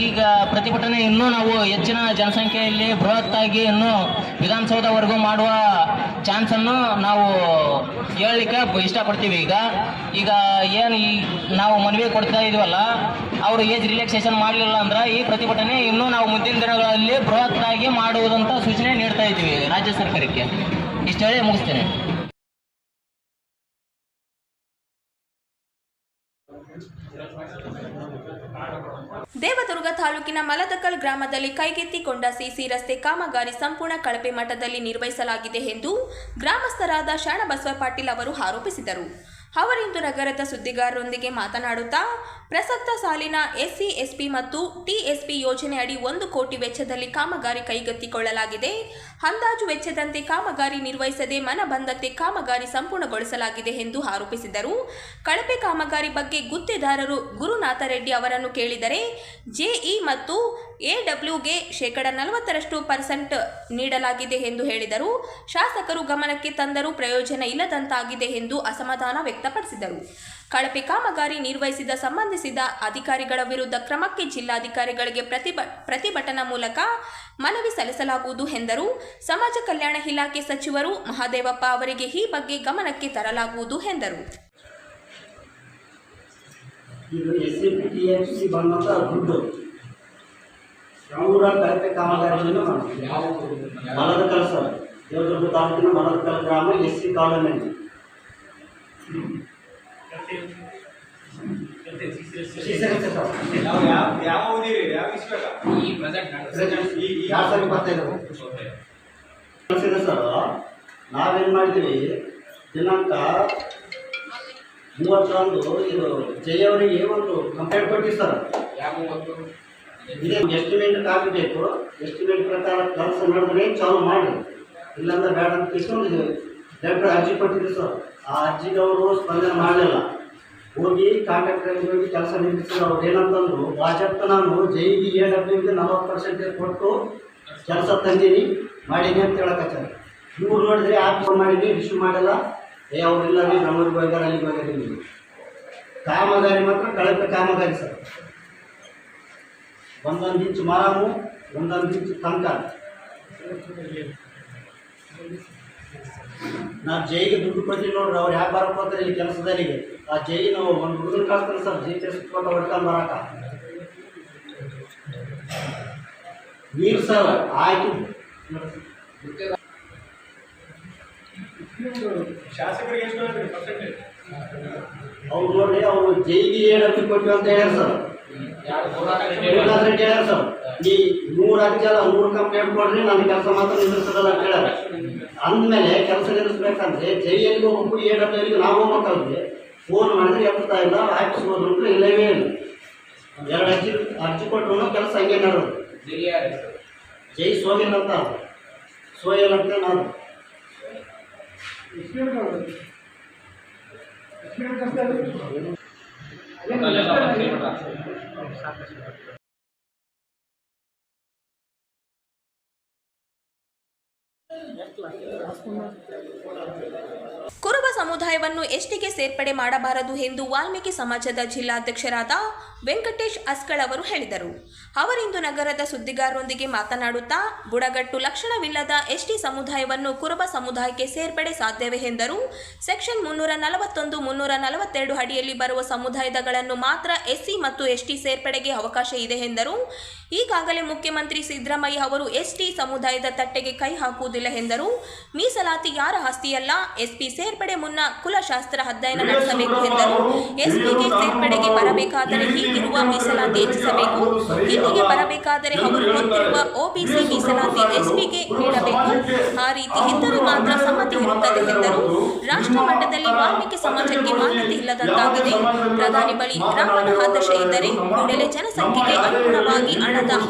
ಈಗ ಪ್ರತಿಭಟನೆ ಇನ್ನೂ ನಾವು ಹೆಚ್ಚಿನ ಜನಸಂಖ್ಯೆಯಲ್ಲಿ ಬೃಹತ್ತಾಗಿ ಇನ್ನೂ ವಿಧಾನಸೌಧವರೆಗೂ ಮಾಡುವ ಚಾನ್ಸನ್ನು ನಾವು ಹೇಳಲಿಕ್ಕೆ ಇಷ್ಟಪಡ್ತೀವಿ. ಈಗ ಏನು ನಾವು ಮನವಿ ಕೊಡ್ತಾ ಇದೀವಲ್ಲ, ಅವರು ಏಜ್ ರಿಲ್ಯಾಕ್ಸೇಷನ್ ಮಾಡಲಿಲ್ಲ ಅಂದ್ರೆ ಈ ಪ್ರತಿಭಟನೆ ಇನ್ನೂ ನಾವು ಮುಂದಿನ ದಿನಗಳಲ್ಲಿ ಬೃಹತ್ತಾಗಿ ಮಾಡುವುದಂತ ಸೂಚನೆ ನೀಡ್ತಾ ಇದ್ದೀವಿ ರಾಜ್ಯ ಸರ್ಕಾರಕ್ಕೆ. ಇಷ್ಟು ಹೇಳಿ ಮುಗಿಸ್ತೇನೆ. ದೇವದುರ್ಗ ತಾಲೂಕಿನ ಮಲದಕಲ್ ಗ್ರಾಮದಲ್ಲಿ ಕೈಗೆತ್ತಿಕೊಂಡ ಸಿಸಿ ರಸ್ತೆ ಕಾಮಗಾರಿ ಸಂಪೂರ್ಣ ಕಳಪೆ ಮಟ್ಟದಲ್ಲಿ ನಿರ್ವಹಿಸಲಾಗಿದೆ ಎಂದು ಗ್ರಾಮಸ್ಥರಾದ ಶರಣಬಸವ ಪಾಟೀಲ್ ಅವರು ಆರೋಪಿಸಿದರು. ಅವರಿಂದು ನಗರದ ಸುದ್ದಿಗಾರರೊಂದಿಗೆ ಮಾತನಾಡುತ್ತಾ, ಪ್ರಸಕ್ತ ಸಾಲಿನ SC, SP ಮತ್ತು TSP ಯೋಜನೆ ಅಡಿ 1 ಕೋಟಿ ವೆಚ್ಚದಲ್ಲಿ ಕಾಮಗಾರಿ ಕೈಗೆತ್ತಿಕೊಳ್ಳಲಾಗಿದೆ. ಅಂದಾಜು ವೆಚ್ಚದಂತೆ ಕಾಮಗಾರಿ ನಿರ್ವಹಿಸದೆ ಮನಬಂದಂತೆ ಕಾಮಗಾರಿ ಸಂಪೂರ್ಣಗೊಳಿಸಲಾಗಿದೆ ಎಂದು ಆರೋಪಿಸಿದರು. ಕಳಪೆ ಕಾಮಗಾರಿ ಬಗ್ಗೆ ಗುತ್ತಿದಾರರು ಗುರುನಾಥ ರೆಡ್ಡಿ ಅವರನ್ನು ಕೇಳಿದರೆ JE ಮತ್ತು AWಗೆ 40% ನೀಡಲಾಗಿದೆ ಎಂದು ಹೇಳಿದರು. ಶಾಸಕರು ಗಮನಕ್ಕೆ ತಂದರೂ ಪ್ರಯೋಜನ ಇಲ್ಲದಂತಾಗಿದೆ ಎಂದು ಅಸಮಾಧಾನ ವ್ಯಕ್ತಪಡಿಸಿದರು. ಕಳಪೆ ಕಾಮಗಾರಿ ನಿರ್ವಹಿಸಿದ ಸಂಬಂಧಿಸಿದ ಅಧಿಕಾರಿಗಳ ವಿರುದ್ಧ ಕ್ರಮಕ್ಕೆ ಜಿಲ್ಲಾಧಿಕಾರಿಗಳಿಗೆ ಪ್ರತಿಭಟನಾ ಮೂಲಕ ಮನವಿ ಸಲ್ಲಿಸಲಾಗುವುದು ಎಂದರು. ಸಮಾಜ ಕಲ್ಯಾಣ ಇಲಾಖೆ ಸಚಿವರು ಮಹಾದೇವಪ್ಪ ಅವರಿಗೆ ಈ ಬಗ್ಗೆ ಗಮನಕ್ಕೆ ತರಲಾಗುವುದು ಎಂದರು. ಕಳಪೆ ಕಾಮಗಾರಿಯನ್ನು ಮಲದಕಲ್ ಸರ್, ದೇವದುರ್ಗ ತಾಲೂಕಿನ ಮಲದಕಲ್ ಗ್ರಾಮ SC ಕಾಲೋನಿ. ಸರ್ ನಾವೇನ್ ಮಾಡಿದ್ದೀವಿ, ದಿನಾಂಕ 30ರಂದು ಇದು ಜಯವರಿಗೆ ಒಂದು ಕಂಪ್ಲೇಂಟ್ ಕೊಟ್ಟಿವಿ ಸರ್. ಇದೇ ಎಸ್ಟಿಮೇಟ್ ಆಗಬೇಕು. ಎಸ್ಟಿಮೇಟ್ ಪ್ರಕಾರ ಕೆಲಸ ನಡೆದ್ರೆ ಚಾಲು ಮಾಡಿ, ಇಲ್ಲಾಂದ್ರೆ ಬೇಡ ಅಂತ ತಿಳ್ಕೊಂಡಿದ್ದೀವಿ. ಲೆಟ್ರ್ ಅರ್ಜಿ ಕೊಟ್ಟಿದ್ದೀವಿ ಸರ್. ಆ ಅರ್ಜಿಗೆ ಅವರು ಸ್ಪಂದನೆ ಮಾಡಲಿಲ್ಲ. ಹೋಗಿ ಕಾಂಟ್ರಾಕ್ಟರ್ಗೆ ಹೋಗಿ ಕೆಲಸ ನಿಲ್ಲಿಸಿದ್ರು. ಅವ್ರು ಏನಂತಂದ್ರು, ಪ್ರಾಜೆಕ್ಟ್ ನಾನು JE AWಗೆ 40% ಕೊಟ್ಟು ಕೆಲಸ ತಂದೀನಿ ಮಾಡೀನಿ ಅಂತ ಹೇಳಕತ್ತಾರೆ. ಇವ್ರು ನೋಡಿದ್ರೆ ಯಾಕೆ ಫೋನ್ ಮಾಡೀನಿ, ರಿಸೀವ್ ಮಾಡಿಲ್ಲ. ಅವ್ರಿಲ್ಲ ರೀ, ನಮ್ಮೂರಿಗೆ ಹೋಗ್ಯಾರ, ಅಲ್ಲಿಗೆ ಹೋಗ್ಯಾರ. ಕಾಮಗಾರಿ ಮಾತ್ರ ಕಳಪೆ ಕಾಮಗಾರಿ ಸರ್. ಒಂದೊಂದು ಇಂಚು ಮರಮು, ಒಂದೊಂದು ಇಂಚು ತನಕ. ನಾನು JEಗೆ ದುಡ್ಡು ಕೊಟ್ಟಿಲ್ಲ ನೋಡ್ರಿ. ಅವ್ರು ಯಾಕೆ ಬರಕ್ಕೆ ಹೋಗ್ತಾರೆ ಇಲ್ಲಿ ಕೆಲಸದಲ್ಲಿಗೆ. ಆ JE ನಾವು ಒಂದು ಹುಡುಗರು ಕಳಿಸ್ತಾರೆ ಸರ್, GPS ಕೊಟ್ಟು ಹೊಡ್ಕೊಂಡು ಬರಾಕ. ನೀರು ಸರ್ ಆಯ್ತು. ಅವ್ರು ನೋಡಿ, ಅವರು JEಗೆ AW ಕೊಟ್ಟಿವಿ ಅಂತ ಹೇಳ್ಯಾರ ಸರ್. ಹೇಳ್ಯಾರ ಸರ್, ಈ 100 ಅರ್ಜಿಯಲ್ಲ 100 ಕಂಪ್ಲೇಂಟ್ ಕೊಡ್ರಿ, ನನ್ನ ಕೆಲಸ ಮಾತ್ರ ನಿಲ್ಲಿಸೋದಲ್ಲ ಅಂತ ಹೇಳ್ಯಾರ. ಅಂದಮೇಲೆ ಕೆಲಸ ನಿಲ್ಲಿಸ್ಬೇಕಂದ್ರೆ JEಗೆ ಹೋಗ್ಬೇಕು, AWಗೆ ನಾವು ಹೋಗ್ಬೇಕಲ್ರಿ. ಫೋನ್ ಮಾಡಿದ್ರೆ ಎತ್ತಾ ಇಲ್ಲ, ಹಾಕಿಸ್ಬೋದು ಅಂದ್ರೆ ಇಲ್ಲವೇ ಇಲ್ಲ. 2 ಅರ್ಜಿ ಕೊಟ್ಟರು ಕೆಲಸ ಹಂಗೆ ಮಾಡೋದು. JE ಸೋಗಿಲ್ಲ ಅಂತ, ಸೋಯಲ್ ಅಂತ ನಾನು ಕುರುಬ ಸಮುದಾಯವನ್ನು ಎಸ್ಟಿಗೆ ಸೇರ್ಪಡೆ ಮಾಡಬಾರದು ಎಂದು ವಾಲ್ಮೀಕಿ ಸಮಾಜದ ಜಿಲ್ಲಾಧ್ಯಕ್ಷರಾದ ವೆಂಕಟೇಶ್ ಅಸ್ಕಳ್ ಅವರು ಹೇಳಿದರು. ಅವರಿಂದು ನಗರದ ಸುದ್ದಿಗಾರರೊಂದಿಗೆ ಮಾತನಾಡುತ್ತಾ ಬುಡಗಟ್ಟು ಲಕ್ಷಣವಿಲ್ಲದ ಎಸ್ಟಿ ಸಮುದಾಯವನ್ನು ಕುರುಬ ಸಮುದಾಯಕ್ಕೆ ಸೇರ್ಪಡೆ ಸಾಧ್ಯವೇ ಎಂದರು. ಸೆಕ್ಷನ್ 341, 342 ಅಡಿಯಲ್ಲಿ ಬರುವ ಸಮುದಾಯಗಳನ್ನು ಮಾತ್ರ ಎಸ್ಸಿ ಮತ್ತು ಎಸ್ಟಿ ಸೇರ್ಪಡೆಗೆ ಅವಕಾಶ ಇದೆ ಎಂದರು. ಈಗಾಗಲೇ ಮುಖ್ಯಮಂತ್ರಿ ಸಿದ್ದರಾಮಯ್ಯ ಅವರು ಎಸ್ಟಿ ಸಮುದಾಯದ ತಟ್ಟೆಗೆ ಕೈ ಹಾಕುವುದಿಲ್ಲ ಎಂದರು. ಮೀಸಲಾತಿ ಯಾರ ಆಸ್ತಿಯಲ್ಲ. ಎಸ್ಪಿ ಸೇರ್ಪಡೆ ಮುನ್ನ ಕುಲಶಾಸ್ತ್ರ ಅಧ್ಯಯನ ನಡೆಸಬೇಕು ಎಂದರು. ಎಸ್ಪಿಗೆ ಸೇರ್ಪಡೆಗೆ ಬರಬೇಕಾದರೆ ಹೀಗಿರುವ ಮೀಸಲಾತಿ ಹೆಚ್ಚಿಸಬೇಕು. ಇಲ್ಲಿಗೆ ಬರಬೇಕಾದರೆ ಅವರು ಹೊಂದಿರುವ ಒಬಿಸಿ ಮೀಸಲಾತಿ ಎಸ್ಪಿಗೆ ನೀಡಬೇಕು. ಆ ರೀತಿ ಇದ್ದರೆ ಮಾತ್ರ ಸಮ್ಮತಿ ಇರುತ್ತದೆ ಎಂದರು. ರಾಷ್ಟ್ರ ಮಟ್ಟದಲ್ಲಿ ವಾಲ್ಮೀಕಿ ಸಮಾಜಕ್ಕೆ ಮಾನ್ಯತೆ ಇಲ್ಲದಂತಾಗಿದೆ. ಪ್ರಧಾನಿ ಬಳಿ ರಾಮನ ಆದರ್ಶ ಇದ್ದರೆ ಕೂಡಲೇ ಜನಸಂಖ್ಯೆಗೆ ಅನುಗುಣವಾಗಿ ಹಣದ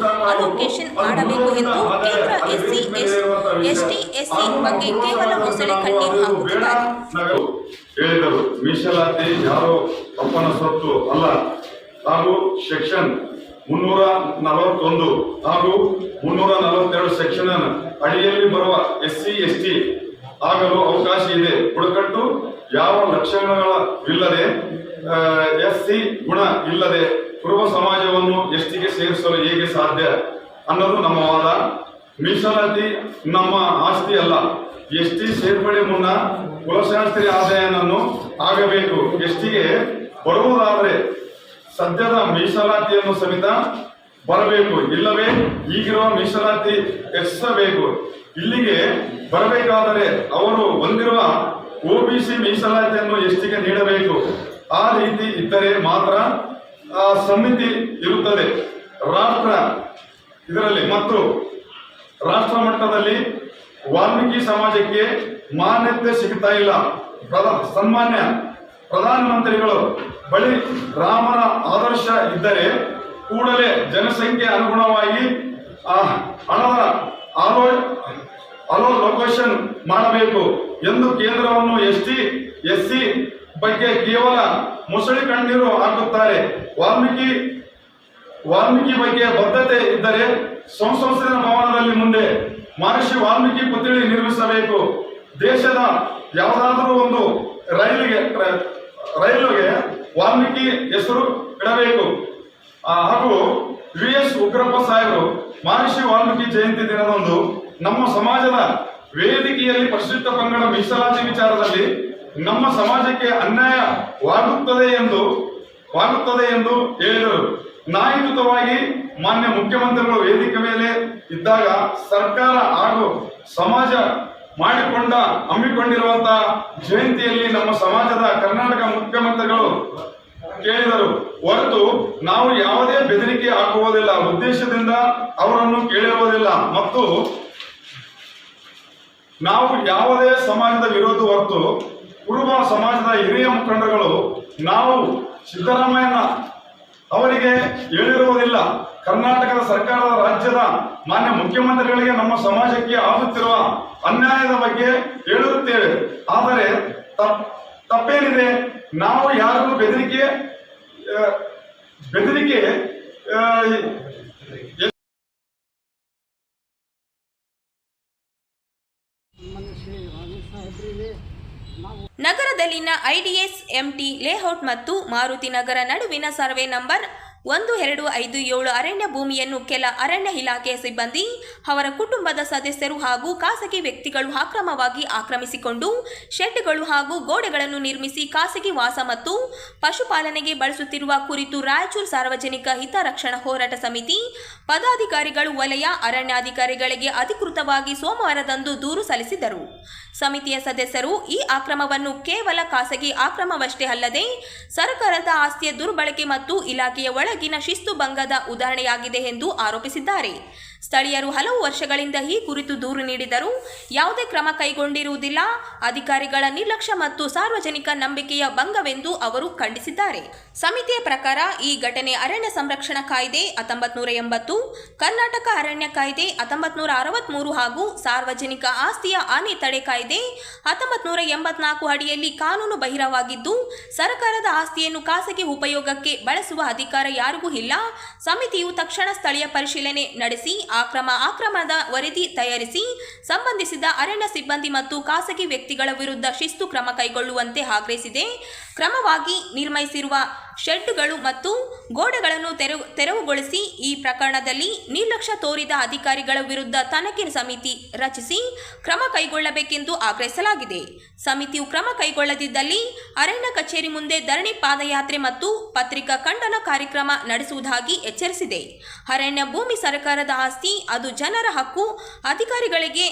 ಅಲೋಕೇಶನ್ ಮಾಡಬೇಕು ಎಂದು ಕೇಂದ್ರ ಎಸ್ಸಿ ಬಗ್ಗೆ ಕೇವಲ ಮೊಸಳೆ ಕಣ್ಣೀರು ಹಾಕುತ್ತಿದ್ದಾರೆ ಹೇಳಿದರು. ಮೀಸಲಾತಿ ಯಾರೋ ಅಪ್ಪನ ಸೊತ್ತು ಅಲ್ಲ ಹಾಗೂ ಸೆಕ್ಷನ್ 341 ಹಾಗೂ 342 ಸೆಕ್ಷನ್ ಅಡಿಯಲ್ಲಿ ಬರುವ ಎಸ್ಸಿ ಎಸ್ಟಿ ಆಗಲು ಅವಕಾಶ ಇದೆ. ಬುಡಕಟ್ಟು ಯಾವ ಲಕ್ಷಣಗಳಿಲ್ಲದೆ ಎಸ್ಸಿ ಗುಣ ಇಲ್ಲದೆ ಕುರುಬ ಸಮಾಜವನ್ನು ಎಸ್ಟಿಗೆ ಸೇರಿಸಲು ಹೇಗೆ ಸಾಧ್ಯ ಅನ್ನೋದು ನಮ್ಮ ವಾದ. ಮೀಸಲಾತಿ ನಮ್ಮ ಆಸ್ತಿ ಅಲ್ಲ. ಎಸ್ಟಿ ಸೇರ್ಪಡೆ ಮುನ್ನ ಕುಲಶಾಸ್ತ್ರೀಯ ಅಧ್ಯಯನವನ್ನು ಆಗಬೇಕು. ಎಸ್ಟಿಗೆ ಬರುವುದಾದರೆ ಸದ್ಯದ ಮೀಸಲಾತಿಯನ್ನು ಸಮೇತ ಬರಬೇಕು, ಇಲ್ಲವೇ ಈಗಿರುವ ಮೀಸಲಾತಿ ಹೆಚ್ಚಿಸಬೇಕು. ಇಲ್ಲಿಗೆ ಬರಬೇಕಾದರೆ ಅವರು ಹೊಂದಿರುವ ಒಬಿಸಿ ಮೀಸಲಾತಿಯನ್ನು ಎಸ್ಟಿಗೆ ನೀಡಬೇಕು. ಆ ರೀತಿ ಇದ್ದರೆ ಮಾತ್ರ ಸಮಿತಿ ಇರುತ್ತದೆ. ಇದರಲ್ಲಿ ಮತ್ತು ರಾಷ್ಟ್ರ ಮಟ್ಟದಲ್ಲಿ ವಾಲ್ಮೀಕಿ ಸಮಾಜಕ್ಕೆ ಮಾನ್ಯತೆ ಸಿಗ್ತಾ ಇಲ್ಲ. ಸನ್ಮಾನ್ಯ ಪ್ರಧಾನಮಂತ್ರಿಗಳು ಬಳಿ ರಾಮನ ಆದರ್ಶ ಇದ್ದರೆ ಕೂಡಲೇ ಜನಸಂಖ್ಯೆ ಅನುಗುಣವಾಗಿ ಹಣದ ಅಲೋಕೇಶನ್ ಮಾಡಬೇಕು ಎಂದು ಕೇಂದ್ರವನ್ನು ಎಸ್ಟಿ ಎಸ್ಸಿ ಬಗ್ಗೆ ಕೇವಲ ಮೊಸಳಿ ಕಣ್ಣೀರು ಹಾಕುತ್ತಾರೆ. ವಾಲ್ಮೀಕಿ ಬಗ್ಗೆ ಬದ್ಧತೆ ಇದ್ದರೆ ಸಂಸತ್ತಿನ ಭವನದಲ್ಲಿ ಮುಂದೆ ಮಹರ್ಷಿ ವಾಲ್ಮೀಕಿ ಪುತ್ಥಳಿ ನಿರ್ಮಿಸಬೇಕು. ದೇಶದ ಯಾವುದಾದರೂ ಒಂದು ರೈಲಿಗೆ ವಾಲ್ಮೀಕಿ ಹೆಸರು ಇಡಬೇಕು. ಹಾಗೂ VS ಉಗ್ರಪ್ಪ ಸಾಹೇಬರು ಮಹರ್ಷಿ ವಾಲ್ಮೀಕಿ ಜಯಂತಿ ದಿನದಂದು ನಮ್ಮ ಸಮಾಜದ ವೇದಿಕೆಯಲ್ಲಿ ಪರಿಶಿಷ್ಟ ಪಂಗಡ ಮೀಸಲಾತಿ ವಿಚಾರದಲ್ಲಿ ನಮ್ಮ ಸಮಾಜಕ್ಕೆ ಅನ್ಯಾಯವಾಗುತ್ತದೆ ಎಂದು ಹೇಳಿದರು. ನ್ಯಾಯಯುತವಾಗಿ ಮಾನ್ಯ ಮುಖ್ಯಮಂತ್ರಿಗಳು ವೇದಿಕೆ ಮೇಲೆ ಇದ್ದಾಗ ಸರ್ಕಾರ ಹಾಗೂ ಸಮಾಜ ಹಮ್ಮಿಕೊಂಡಿರುವಂತಹ ಜಯಂತಿಯಲ್ಲಿ ನಮ್ಮ ಸಮಾಜದ ಕರ್ನಾಟಕ ಮುಖ್ಯಮಂತ್ರಿಗಳು ಕೇಳಿದರು ಹೊರತು ನಾವು ಯಾವುದೇ ಬೆದರಿಕೆ ಹಾಕುವುದಿಲ್ಲ, ಉದ್ದೇಶದಿಂದ ಅವರನ್ನು ಕೇಳಿರುವುದಿಲ್ಲ ಮತ್ತು ನಾವು ಯಾವುದೇ ಸಮಾಜದ ವಿರೋಧ ಹೊರತು ಕುರುಬ ಸಮಾಜದ ಹಿರಿಯ ಮುಖಂಡರುಗಳು ನಾವು ಸಿದ್ದರಾಮಯ್ಯನ ಅವರಿಗೆ ಹೇಳಿರುವುದಿಲ್ಲ. ಕರ್ನಾಟಕದ ಸರ್ಕಾರದ ರಾಜ್ಯದ ಮಾನ್ಯ ಮುಖ್ಯಮಂತ್ರಿಗಳಿಗೆ ನಮ್ಮ ಸಮಾಜಕ್ಕೆ ಆಗುತ್ತಿರುವ ಅನ್ಯಾಯದ ಬಗ್ಗೆ ಹೇಳುತ್ತೇವೆ. ಆದರೆ ತಪ್ಪೇನಿದೆ? ನಾವು ಯಾರಿಗೂ ಬೆದರಿಕೆ ನಗರದಲ್ಲಿನ IDS MT ಲೇಔಟ್ ಮತ್ತು ಮಾರುತಿ ನಗರ ನಡುವಿನ ಸರ್ವೆ ನಂಬರ್ 1257 ಅರಣ್ಯ ಭೂಮಿಯನ್ನು ಕೆಲ ಅರಣ್ಯ ಇಲಾಖೆಯ ಸಿಬ್ಬಂದಿ, ಅವರ ಕುಟುಂಬದ ಸದಸ್ಯರು ಹಾಗೂ ಖಾಸಗಿ ವ್ಯಕ್ತಿಗಳು ಅಕ್ರಮವಾಗಿ ಆಕ್ರಮಿಸಿಕೊಂಡು ಶೆಡ್ಗಳು ಹಾಗೂ ಗೋಡೆಗಳನ್ನು ನಿರ್ಮಿಸಿ ಖಾಸಗಿ ವಾಸ ಮತ್ತು ಪಶುಪಾಲನೆಗೆ ಬಳಸುತ್ತಿರುವ ಕುರಿತು ರಾಯಚೂರು ಸಾರ್ವಜನಿಕ ಹಿತರಕ್ಷಣಾ ಹೋರಾಟ ಸಮಿತಿ ಪದಾಧಿಕಾರಿಗಳು ವಲಯ ಅರಣ್ಯಾಧಿಕಾರಿಗಳಿಗೆ ಅಧಿಕೃತವಾಗಿ ಸೋಮವಾರದಂದು ದೂರು ಸಲ್ಲಿಸಿದರು. ಸಮಿತಿಯ ಸದಸ್ಯರು ಈ ಆಕ್ರಮವನ್ನು ಕೇವಲ ಖಾಸಗಿ ಆಕ್ರಮವಷ್ಟೇ ಅಲ್ಲದೆ ಸರ್ಕಾರದ ಆಸ್ತಿಯ ದುರ್ಬಳಕೆ ಮತ್ತು ಇಲಾಖೆಯ ಒಳಗಿನ ಶಿಸ್ತು ಭಂಗದ ಉದಾಹರಣೆಯಾಗಿದೆ ಎಂದು ಆರೋಪಿಸಿದ್ದಾರೆ. ಸ್ಥಳೀಯರು ಹಲವು ವರ್ಷಗಳಿಂದ ಈ ಕುರಿತು ದೂರು ನೀಡಿದರೂ ಯಾವುದೇ ಕ್ರಮ ಕೈಗೊಂಡಿರುವುದಿಲ್ಲ. ಅಧಿಕಾರಿಗಳ ನಿರ್ಲಕ್ಷ್ಯ ಮತ್ತು ಸಾರ್ವಜನಿಕ ನಂಬಿಕೆಯ ಭಂಗವೆಂದು ಅವರು ಖಂಡಿಸಿದ್ದಾರೆ. ಸಮಿತಿಯ ಪ್ರಕಾರ ಈ ಘಟನೆ ಅರಣ್ಯ ಸಂರಕ್ಷಣಾ ಕಾಯ್ದೆ 1980, ಕರ್ನಾಟಕ ಅರಣ್ಯ ಕಾಯ್ದೆ 1963 ಹಾಗೂ ಸಾರ್ವಜನಿಕ ಆಸ್ತಿಯ ಹಾನಿ ತಡೆ ಕಾಯ್ದೆ 1984 ಅಡಿಯಲ್ಲಿ ಕಾನೂನು ಬಾಹಿರವಾಗಿದ್ದು ಸರ್ಕಾರದ ಆಸ್ತಿಯನ್ನು ಖಾಸಗಿ ಉಪಯೋಗಕ್ಕೆ ಬಳಸುವ ಅಧಿಕಾರ ಯಾರಿಗೂ ಇಲ್ಲ. ಸಮಿತಿಯು ತಕ್ಷಣ ಸ್ಥಳೀಯ ಪರಿಶೀಲನೆ ನಡೆಸಿ ಆಕ್ರಮದ ವರದಿ ತಯಾರಿಸಿ ಸಂಬಂಧಿಸಿದ ಅರಣ್ಯ ಸಿಬ್ಬಂದಿ ಮತ್ತು ಖಾಸಗಿ ವ್ಯಕ್ತಿಗಳ ವಿರುದ್ಧ ಶಿಸ್ತು ಕ್ರಮ ಕೈಗೊಳ್ಳುವಂತೆ ಆಗ್ರಹಿಸಿದೆ. ಕ್ರಮವಾಗಿ ನಿರ್ಮಿಸಿರುವ ಶೆಡ್ಗಳು ಮತ್ತು ಗೋಡೆಗಳನ್ನು ತೆರವುಗೊಳಿಸಿ ಈ ಪ್ರಕರಣದಲ್ಲಿ ನಿರ್ಲಕ್ಷ್ಯ ತೋರಿದ ಅಧಿಕಾರಿಗಳ ವಿರುದ್ಧ ತನಿಖೆ ಸಮಿತಿ ರಚಿಸಿ ಕ್ರಮ ಕೈಗೊಳ್ಳಬೇಕೆಂದು ಆಗ್ರಹಿಸಲಾಗಿದೆ. ಸಮಿತಿಯು ಕ್ರಮ ಕೈಗೊಳ್ಳದಿದ್ದಲ್ಲಿ ಅರಣ್ಯ ಕಚೇರಿ ಮುಂದೆ ಧರಣಿ, ಪಾದಯಾತ್ರೆ ಮತ್ತು ಪತ್ರಿಕಾ ಖಂಡನ ಕಾರ್ಯಕ್ರಮ ನಡೆಸುವುದಾಗಿ ಎಚ್ಚರಿಸಿದೆ. ಅರಣ್ಯ ಭೂಮಿ ಸರ್ಕಾರದ ಆಸ್ತಿ, ಅದು ಜನರ ಹಕ್ಕು. ಅಧಿಕಾರಿಗಳಿಗೆ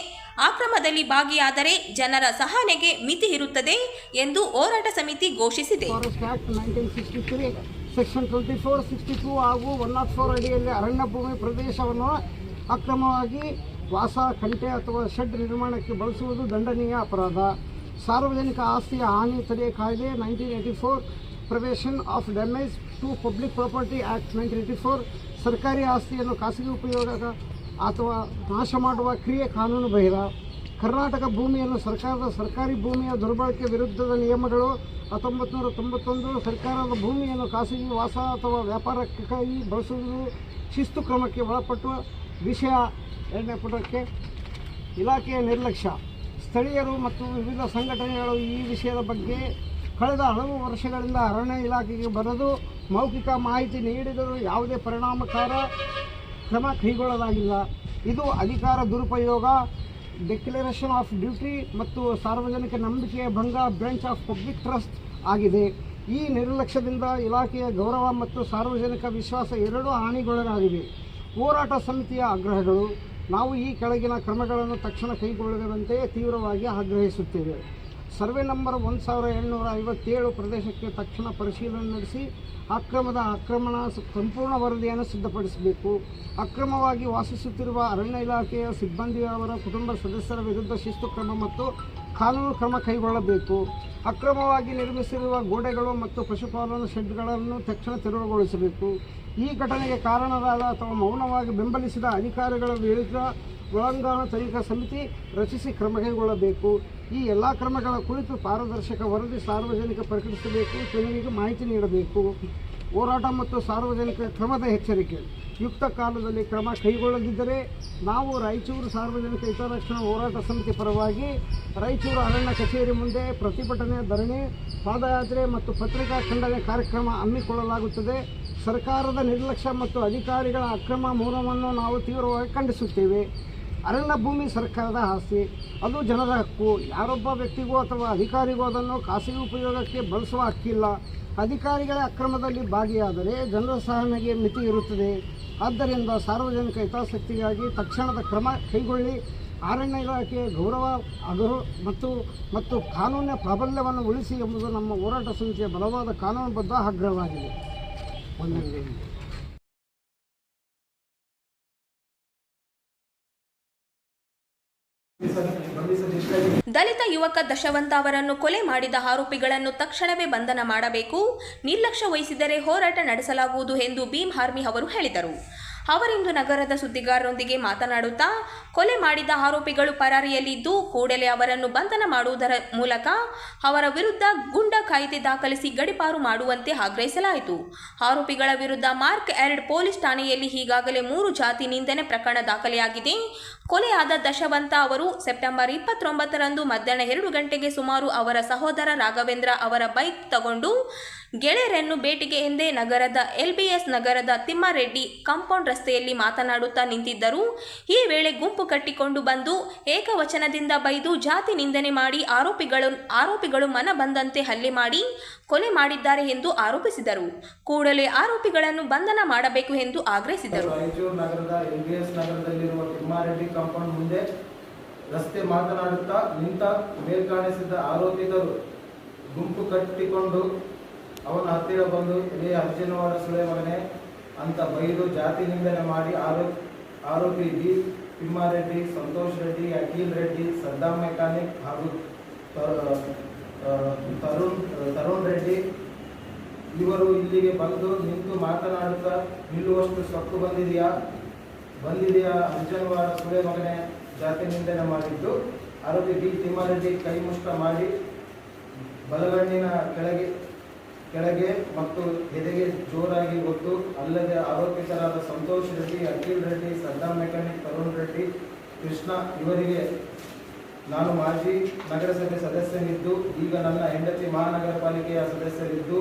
ಅಕ್ರಮದಲ್ಲಿ ಭಾಗಿಯಾದರೆ ಜನರ ಸಹನೆಗೆ ಮಿತಿ ಇರುತ್ತದೆ ಎಂದು ಹೋರಾಟ ಸಮಿತಿ ಘೋಷಿಸಿದೆ. ಫಾರೆಸ್ಟ್ ಆಕ್ಟ್ 1963 ಸೆಕ್ಷನ್ 24, 62 ಹಾಗೂ 104 ಅಡಿಯಲ್ಲಿ ಅರಣ್ಯ ಭೂಮಿ ಪ್ರದೇಶವನ್ನು ಅಕ್ರಮವಾಗಿ ವಾಸ, ಕಂಟೆ ಅಥವಾ ಶೆಡ್ ನಿರ್ಮಾಣಕ್ಕೆ ಬಳಸುವುದು ದಂಡನೀಯ ಅಪರಾಧ. ಸಾರ್ವಜನಿಕ ಆಸ್ತಿಯ ಹಾನಿ ತಡೆ ಕಾಯ್ದೆ 1984, prevention of damage to public property act 1984, ಸರ್ಕಾರಿ ಆಸ್ತಿಯನ್ನು ಖಾಸಗಿ ಉಪಯೋಗ ಅಥವಾ ನಾಶ ಮಾಡುವ ಕ್ರಿಯೆ ಕಾನೂನು ಬಾಹಿರ. ಕರ್ನಾಟಕ ಭೂಮಿಯನ್ನು ಸರ್ಕಾರಿ ಭೂಮಿಯ ದುರ್ಬಳಕೆ ವಿರುದ್ಧದ ನಿಯಮಗಳು 1991, ಸರ್ಕಾರದ ಭೂಮಿಯನ್ನು ಖಾಸಗಿ ವಾಸ ಅಥವಾ ವ್ಯಾಪಾರಕ್ಕಾಗಿ ಬಳಸುವುದು ಶಿಸ್ತು ಕ್ರಮಕ್ಕೆ ಒಳಪಟ್ಟು ವಿಷಯ. 2ನೇ ಪುಟಕ್ಕೆ ಇಲಾಖೆಯ ನಿರ್ಲಕ್ಷ್ಯ. ಸ್ಥಳೀಯರು ಮತ್ತು ವಿವಿಧ ಸಂಘಟನೆಗಳು ಈ ವಿಷಯದ ಬಗ್ಗೆ ಕಳೆದ ಹಲವು ವರ್ಷಗಳಿಂದ ಅರಣ್ಯ ಇಲಾಖೆಗೆ ಬರೆದು ಮೌಖಿಕ ಮಾಹಿತಿ ನೀಡಿದರೂ ಯಾವುದೇ ಪರಿಣಾಮಕಾರಿ ಕ್ರಮ ಕೈಗೊಳ್ಳಲಾಗಿಲ್ಲ. ಇದು ಅಧಿಕಾರ ದುರುಪಯೋಗ, ಡಿಕ್ಲರೇಷನ್ ಆಫ್ ಡ್ಯೂಟಿ ಮತ್ತು ಸಾರ್ವಜನಿಕ ನಂಬಿಕೆಯ ಭಂಗ, ಬ್ರೆಂಚ್ ಆಫ್ ಪಬ್ಲಿಕ್ ಟ್ರಸ್ಟ್ ಆಗಿದೆ. ಈ ನಿರ್ಲಕ್ಷ್ಯದಿಂದ ಇಲಾಖೆಯ ಗೌರವ ಮತ್ತು ಸಾರ್ವಜನಿಕ ವಿಶ್ವಾಸ ಎರಡೂ ಹಾನಿಗೊಳಗಾಗಿವೆ. ಹೋರಾಟ ಸಮಿತಿಯ ಆಗ್ರಹಗಳು. ನಾವು ಈ ಕೆಳಗಿನ ಕ್ರಮಗಳನ್ನು ತಕ್ಷಣ ಕೈಗೊಳ್ಳದಂತೆ ತೀವ್ರವಾಗಿ ಆಗ್ರಹಿಸುತ್ತೇವೆ. ಸರ್ವೆ ನಂಬರ್ 1757 ಪ್ರದೇಶಕ್ಕೆ ತಕ್ಷಣ ಪರಿಶೀಲನೆ ನಡೆಸಿ ಆಕ್ರಮಣ ಸಂಪೂರ್ಣ ವರದಿಯನ್ನು ಸಿದ್ಧಪಡಿಸಬೇಕು. ಅಕ್ರಮವಾಗಿ ವಾಸಿಸುತ್ತಿರುವ ಅರಣ್ಯ ಇಲಾಖೆಯ ಸಿಬ್ಬಂದಿಯವರ ಕುಟುಂಬ ಸದಸ್ಯರ ವಿರುದ್ಧ ಶಿಸ್ತು ಕ್ರಮ ಮತ್ತು ಕಾನೂನು ಕ್ರಮ ಕೈಗೊಳ್ಳಬೇಕು. ಅಕ್ರಮವಾಗಿ ನಿರ್ಮಿಸಿರುವ ಗೋಡೆಗಳು ಮತ್ತು ಪಶುಪಾಲನಾ ಶೆಡ್ಗಳನ್ನು ತಕ್ಷಣ ತೆರವುಗೊಳಿಸಬೇಕು. ಈ ಘಟನೆಗೆ ಕಾರಣರಾದ ಅಥವಾ ಮೌನವಾಗಿ ಬೆಂಬಲಿಸಿದ ಅಧಿಕಾರಿಗಳ ವಿರುದ್ಧ ಒಳಾಂಗಣ ತನಿಖಾ ಸಮಿತಿ ರಚಿಸಿ ಕ್ರಮ ಕೈಗೊಳ್ಳಬೇಕು. ಈ ಎಲ್ಲ ಕ್ರಮಗಳ ಕುರಿತು ಪಾರದರ್ಶಕ ವರದಿ ಸಾರ್ವಜನಿಕ ಪ್ರಕಟಿಸಬೇಕು, ಜನರಿಗೆ ಮಾಹಿತಿ ನೀಡಬೇಕು. ಹೋರಾಟ ಮತ್ತು ಸಾರ್ವಜನಿಕ ಕ್ರಮದ ಎಚ್ಚರಿಕೆ. ಯುಕ್ತ ಕಾಲದಲ್ಲಿ ಕ್ರಮ ಕೈಗೊಳ್ಳದಿದ್ದರೆ ನಾವು ರಾಯಚೂರು ಸಾರ್ವಜನಿಕ ಹಿತರಕ್ಷಣಾ ಹೋರಾಟ ಸಮಿತಿ ಪರವಾಗಿ ರಾಯಚೂರು ಅರಣ್ಯ ಕಚೇರಿ ಮುಂದೆ ಪ್ರತಿಭಟನೆ, ಧರಣಿ, ಪಾದಯಾತ್ರೆ ಮತ್ತು ಪತ್ರಿಕಾ ಖಂಡನೆ ಕಾರ್ಯಕ್ರಮ ಹಮ್ಮಿಕೊಳ್ಳಲಾಗುತ್ತದೆ. ಸರ್ಕಾರದ ನಿರ್ಲಕ್ಷ್ಯ ಮತ್ತು ಅಧಿಕಾರಿಗಳ ಅಕ್ರಮ ಮೂಲವನ್ನು ನಾವು ತೀವ್ರವಾಗಿ ಖಂಡಿಸುತ್ತೇವೆ. ಅರಣ್ಯ ಭೂಮಿ ಸರ್ಕಾರದ ಆಸ್ತಿ, ಅದು ಜನರ ಹಕ್ಕು. ಯಾರೊಬ್ಬ ವ್ಯಕ್ತಿಗೂ ಅಥವಾ ಅಧಿಕಾರಿಗೂ ಅದನ್ನು ಖಾಸಗಿ ಉಪಯೋಗಕ್ಕೆ ಬಳಸುವ ಹಕ್ಕಿಲ್ಲ. ಅಧಿಕಾರಿಗಳ ಅಕ್ರಮದಲ್ಲಿ ಭಾಗಿಯಾದರೆ ಜನರ ಸಹನೆಗೆ ಮಿತಿ ಇರುತ್ತದೆ. ಆದ್ದರಿಂದ ಸಾರ್ವಜನಿಕ ಹಿತಾಸಕ್ತಿಗಾಗಿ ತಕ್ಷಣದ ಕ್ರಮ ಕೈಗೊಳ್ಳಿ. ಅರಣ್ಯ ಇಲಾಖೆಯ ಗೌರವ ಮತ್ತು ಕಾನೂನಿನ ಪ್ರಾಬಲ್ಯವನ್ನು ಉಳಿಸಿ ಎಂಬುದು ನಮ್ಮ ಹೋರಾಟ ಸಮಿತಿಯ ಬಲವಾದ ಕಾನೂನುಬದ್ಧ ಆಗ್ರಹವಾಗಿದೆ. ಒಂದನೇ ದಲಿತ ಯುವಕ ದಶವಂತ ಅವರನ್ನು ಕೊಲೆ ಮಾಡಿದ ಆರೋಪಿಗಳನ್ನು ತಕ್ಷಣವೇ ಬಂಧನ ಮಾಡಬೇಕು. ನಿರ್ಲಕ್ಷ್ಯ ವಹಿಸಿದರೆ ಹೋರಾಟ ನಡೆಸಲಾಗುವುದು ಎಂದು ಭೀಮ್ ಆರ್ಮಿ ಅವರು ಹೇಳಿದರು. ಅವರಿಂದು ನಗರದ ಸುದ್ದಿಗಾರರೊಂದಿಗೆ ಮಾತನಾಡುತ್ತಾ, ಕೊಲೆ ಮಾಡಿದ ಆರೋಪಿಗಳು ಪರಾರಿಯಲ್ಲಿದ್ದು ಕೂಡಲೇ ಅವರನ್ನು ಬಂಧನ ಮಾಡುವುದರ ಮೂಲಕ ಅವರ ವಿರುದ್ಧ ಗುಂಡ ಕಾಯ್ದೆ ದಾಖಲಿಸಿ ಗಡೀಪಾರು ಮಾಡುವಂತೆ ಆಗ್ರಹಿಸಲಾಯಿತು. ಆರೋಪಿಗಳ ವಿರುದ್ಧ ಮಾರ್ಕ್ 2 ಪೊಲೀಸ್ ಠಾಣೆಯಲ್ಲಿ ಈಗಾಗಲೇ 3 ಜಾತಿ ನಿಂದನೆ ಪ್ರಕರಣ ದಾಖಲೆಯಾಗಿದೆ. ಕೊಲೆಯಾದ ದಶವಂತ ಅವರು ಸೆಪ್ಟೆಂಬರ್ 29ರಂದು ಮಧ್ಯಾಹ್ನ 2 ಗಂಟೆಗೆ ಸುಮಾರು ಅವರ ಸಹೋದರ ರಾಘವೇಂದ್ರ ಅವರ ಬೈಕ್ ತಗೊಂಡು ಗೆಳೆಯರನ್ನು ಭೇಟಿಗೆ ಎಂದೇ ನಗರದ LBS ನಗರದ ತಿಮ್ಮಾರೆಡ್ಡಿ ಕಾಂಪೌಂಡ್ ರಸ್ತೆಯಲ್ಲಿ ಮಾತನಾಡುತ್ತಾ ನಿಂತಿದ್ದರು. ಈ ವೇಳೆ ಗುಂಪು ಕಟ್ಟಿಕೊಂಡು ಬಂದು ಏಕವಚನದಿಂದ ಬೈದು ಜಾತಿ ನಿಂದನೆ ಮಾಡಿ ಆರೋಪಿಗಳು ಮನ ಬಂದಂತೆ ಹಲ್ಲೆ ಮಾಡಿ ಕೊಲೆ ಮಾಡಿದ್ದಾರೆ ಎಂದು ಆರೋಪಿಸಿದರು. ಕೂಡಲೇ ಆರೋಪಿಗಳನ್ನು ಬಂಧನ ಮಾಡಬೇಕು ಎಂದು ಆಗ್ರಹಿಸಿದರು. ರಾಯಚೂರು ನಗರದ LBS ನಗರದಲ್ಲಿರುವ ತಿಮ್ಮಾರೆಡ್ಡಿ ಕಾಂಪೌಂಡ್ ಮುಂದೆ ರಸ್ತೆ ಮಾತನಾಡುತ್ತಾ ನಿಂತ ಮೇಲ್ಕಾಣಿಸಿದ ಆರೋಪಿತರು ಗುಂಪು ಕಟ್ಟಿಕೊಂಡು ಅವನ ಹತ್ತಿರ ಬಂದು ಇದೇ ಅರ್ಜುನವಾಡ ಸುಳೆ ಮಗನೆ ಅಂತ ಬೈದು ಜಾತಿ ನಿಂದನೆ ಮಾಡಿ ಆರೋಪಿ ಡಿ ತಿಮ್ಮಾರೆಡ್ಡಿ, ಸಂತೋಷ್ ರೆಡ್ಡಿ, ಅಖಿಲ್ ರೆಡ್ಡಿ, ಸದ್ದಾಂ ಮೆಕ್ಯಾನಿಕ್ ಹಾಗೂ ತರುಣ್ ರೆಡ್ಡಿ ಇವರು ಇಲ್ಲಿಗೆ ಬಂದು ನಿಂತು ಮಾತನಾಡುತ್ತಾ ನಿಲ್ಲುವಷ್ಟು ಸೊಕ್ಕು ಬಂದಿದೆಯಾ ಅರ್ಜುನವಾಡ ಸುಳೆ ಮಗನೆ ಜಾತಿ ನಿಂದನೆ ಮಾಡಿದ್ದು. ಆರೋಪಿ ಡಿ ತಿಮ್ಮಾರೆಡ್ಡಿ ಕೈ ಮುಷ್ಟ ಮಾಡಿ ಬಲಗಣ್ಣಿನ ಕೆಳಗೆ ಮತ್ತು ಎದೆಗೆ ಜೋರಾಗಿ ಒತ್ತು. ಅಲ್ಲದೆ ಆರೋಪಿತರಾದ ಸಂತೋಷ್ ರೆಡ್ಡಿ, ಅಖಿಲ್ ರೆಡ್ಡಿ, ಸದ್ದಾಂ ಮೆಕ್ಯಾನಿಕ್, ತರುಣ್ ರೆಡ್ಡಿ, ಕೃಷ್ಣ ಇವರಿಗೆ ನಾನು ಮಾಜಿ ನಗರಸಭೆ ಸದಸ್ಯನಿದ್ದು ಈಗ ನನ್ನ ಹೆಂಡತಿ ಮಹಾನಗರ ಪಾಲಿಕೆಯ ಸದಸ್ಯರಿದ್ದು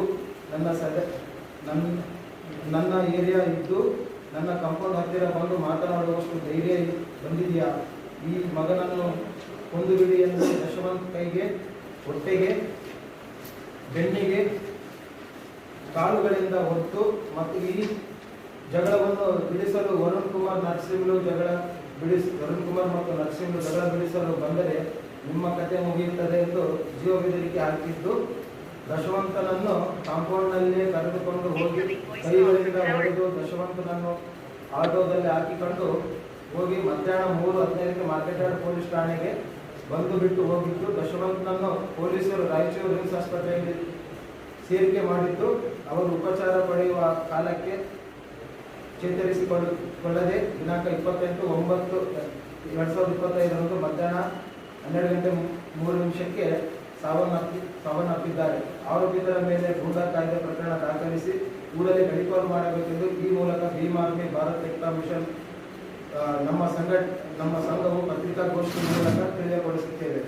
ನನ್ನ ಏರಿಯಾ ಇದ್ದು ನನ್ನ ಕಾಂಪೌಂಡ್ ಹತ್ತಿರ ಬಂದು ಮಾತನಾಡುವಷ್ಟು ಧೈರ್ಯ ಬಂದಿದೆಯಾ? ಈ ಮಗನನ್ನು ಕೊಂದು ಬಿಡಿ ಎಂದು ಯಶವಂತ್ ಕೈಗೆ, ಹೊಟ್ಟೆಗೆ, ಬೆನ್ನಿಗೆ ಕಾಲುಗಳಿಂದ ಹೊತ್ತು ಮತ್ತು ಈ ಜಗಳವನ್ನು ಬಿಡಿಸಲು ವರುಣ್ ಕುಮಾರ್ ಮತ್ತು ನರಸಿಂಹರು ಜಗಳ ಬಿಡಿಸಲು ಬಂದರೆ ನಿಮ್ಮ ಕತೆ ಮುಗಿಯುತ್ತದೆ ಎಂದು ಜೀವ ಬೆದರಿಕೆ ಹಾಕಿದ್ದು ದಶವಂತನನ್ನು ಕಾಂಪೌಂಡ್ನಲ್ಲೇ ಕರೆದುಕೊಂಡು ಹೋಗಿ ಕೈಗಳಿಂದ ಹೊಡೆದು ದಶವಂತನನ್ನು ಆಟೋದಲ್ಲಿ ಹಾಕಿಕೊಂಡು ಹೋಗಿ ಮಧ್ಯಾಹ್ನ 3:15ಕ್ಕೆ ಮಾರ್ಕೆಟ್ ಯಾರ್ಡ್ ಪೊಲೀಸ್ ಠಾಣೆಗೆ ಬಂದು ಬಿಟ್ಟು ಹೋಗಿದ್ದು ದಶವಂತನನ್ನು ಪೊಲೀಸರು ರಾಯಚೂರು ರಿಮ್ಸ್ ಆಸ್ಪತ್ರೆಯಲ್ಲಿ ಸೇರಿಕೆ ಮಾಡಿದ್ದು ಅವರು ಉಪಚಾರ ಪಡೆಯುವ ಕಾಲಕ್ಕೆ ಚೇತರಿಸಿಕೊಳ್ಳದೆ ದಿನಾಂಕ 28/9/2025 ಮಧ್ಯಾಹ್ನ 12:03 ಸಾವನ್ನಪ್ಪಿದ್ದಾರೆ. ಆರೋಪಿತರ ಮೇಲೆ ಗೂಢ ಕಾಯ್ದೆ ಪ್ರಕರಣ ದಾಖಲಿಸಿ ಕೂಡಲೇ ಗಡೀಪಾರು ಮಾಡಬೇಕೆಂದು ಈ ಮೂಲಕ ಭೀಮ್ ಆರ್ಮಿ ಭಾರತ್ ಏಕತಾ ಮಿಷನ್ ನಮ್ಮ ಸಂಘವು ಪತ್ರಿಕಾಗೋಷ್ಠಿ ಮೂಲಕ ತಿಳಿಯಪಡಿಸುತ್ತೇವೆ.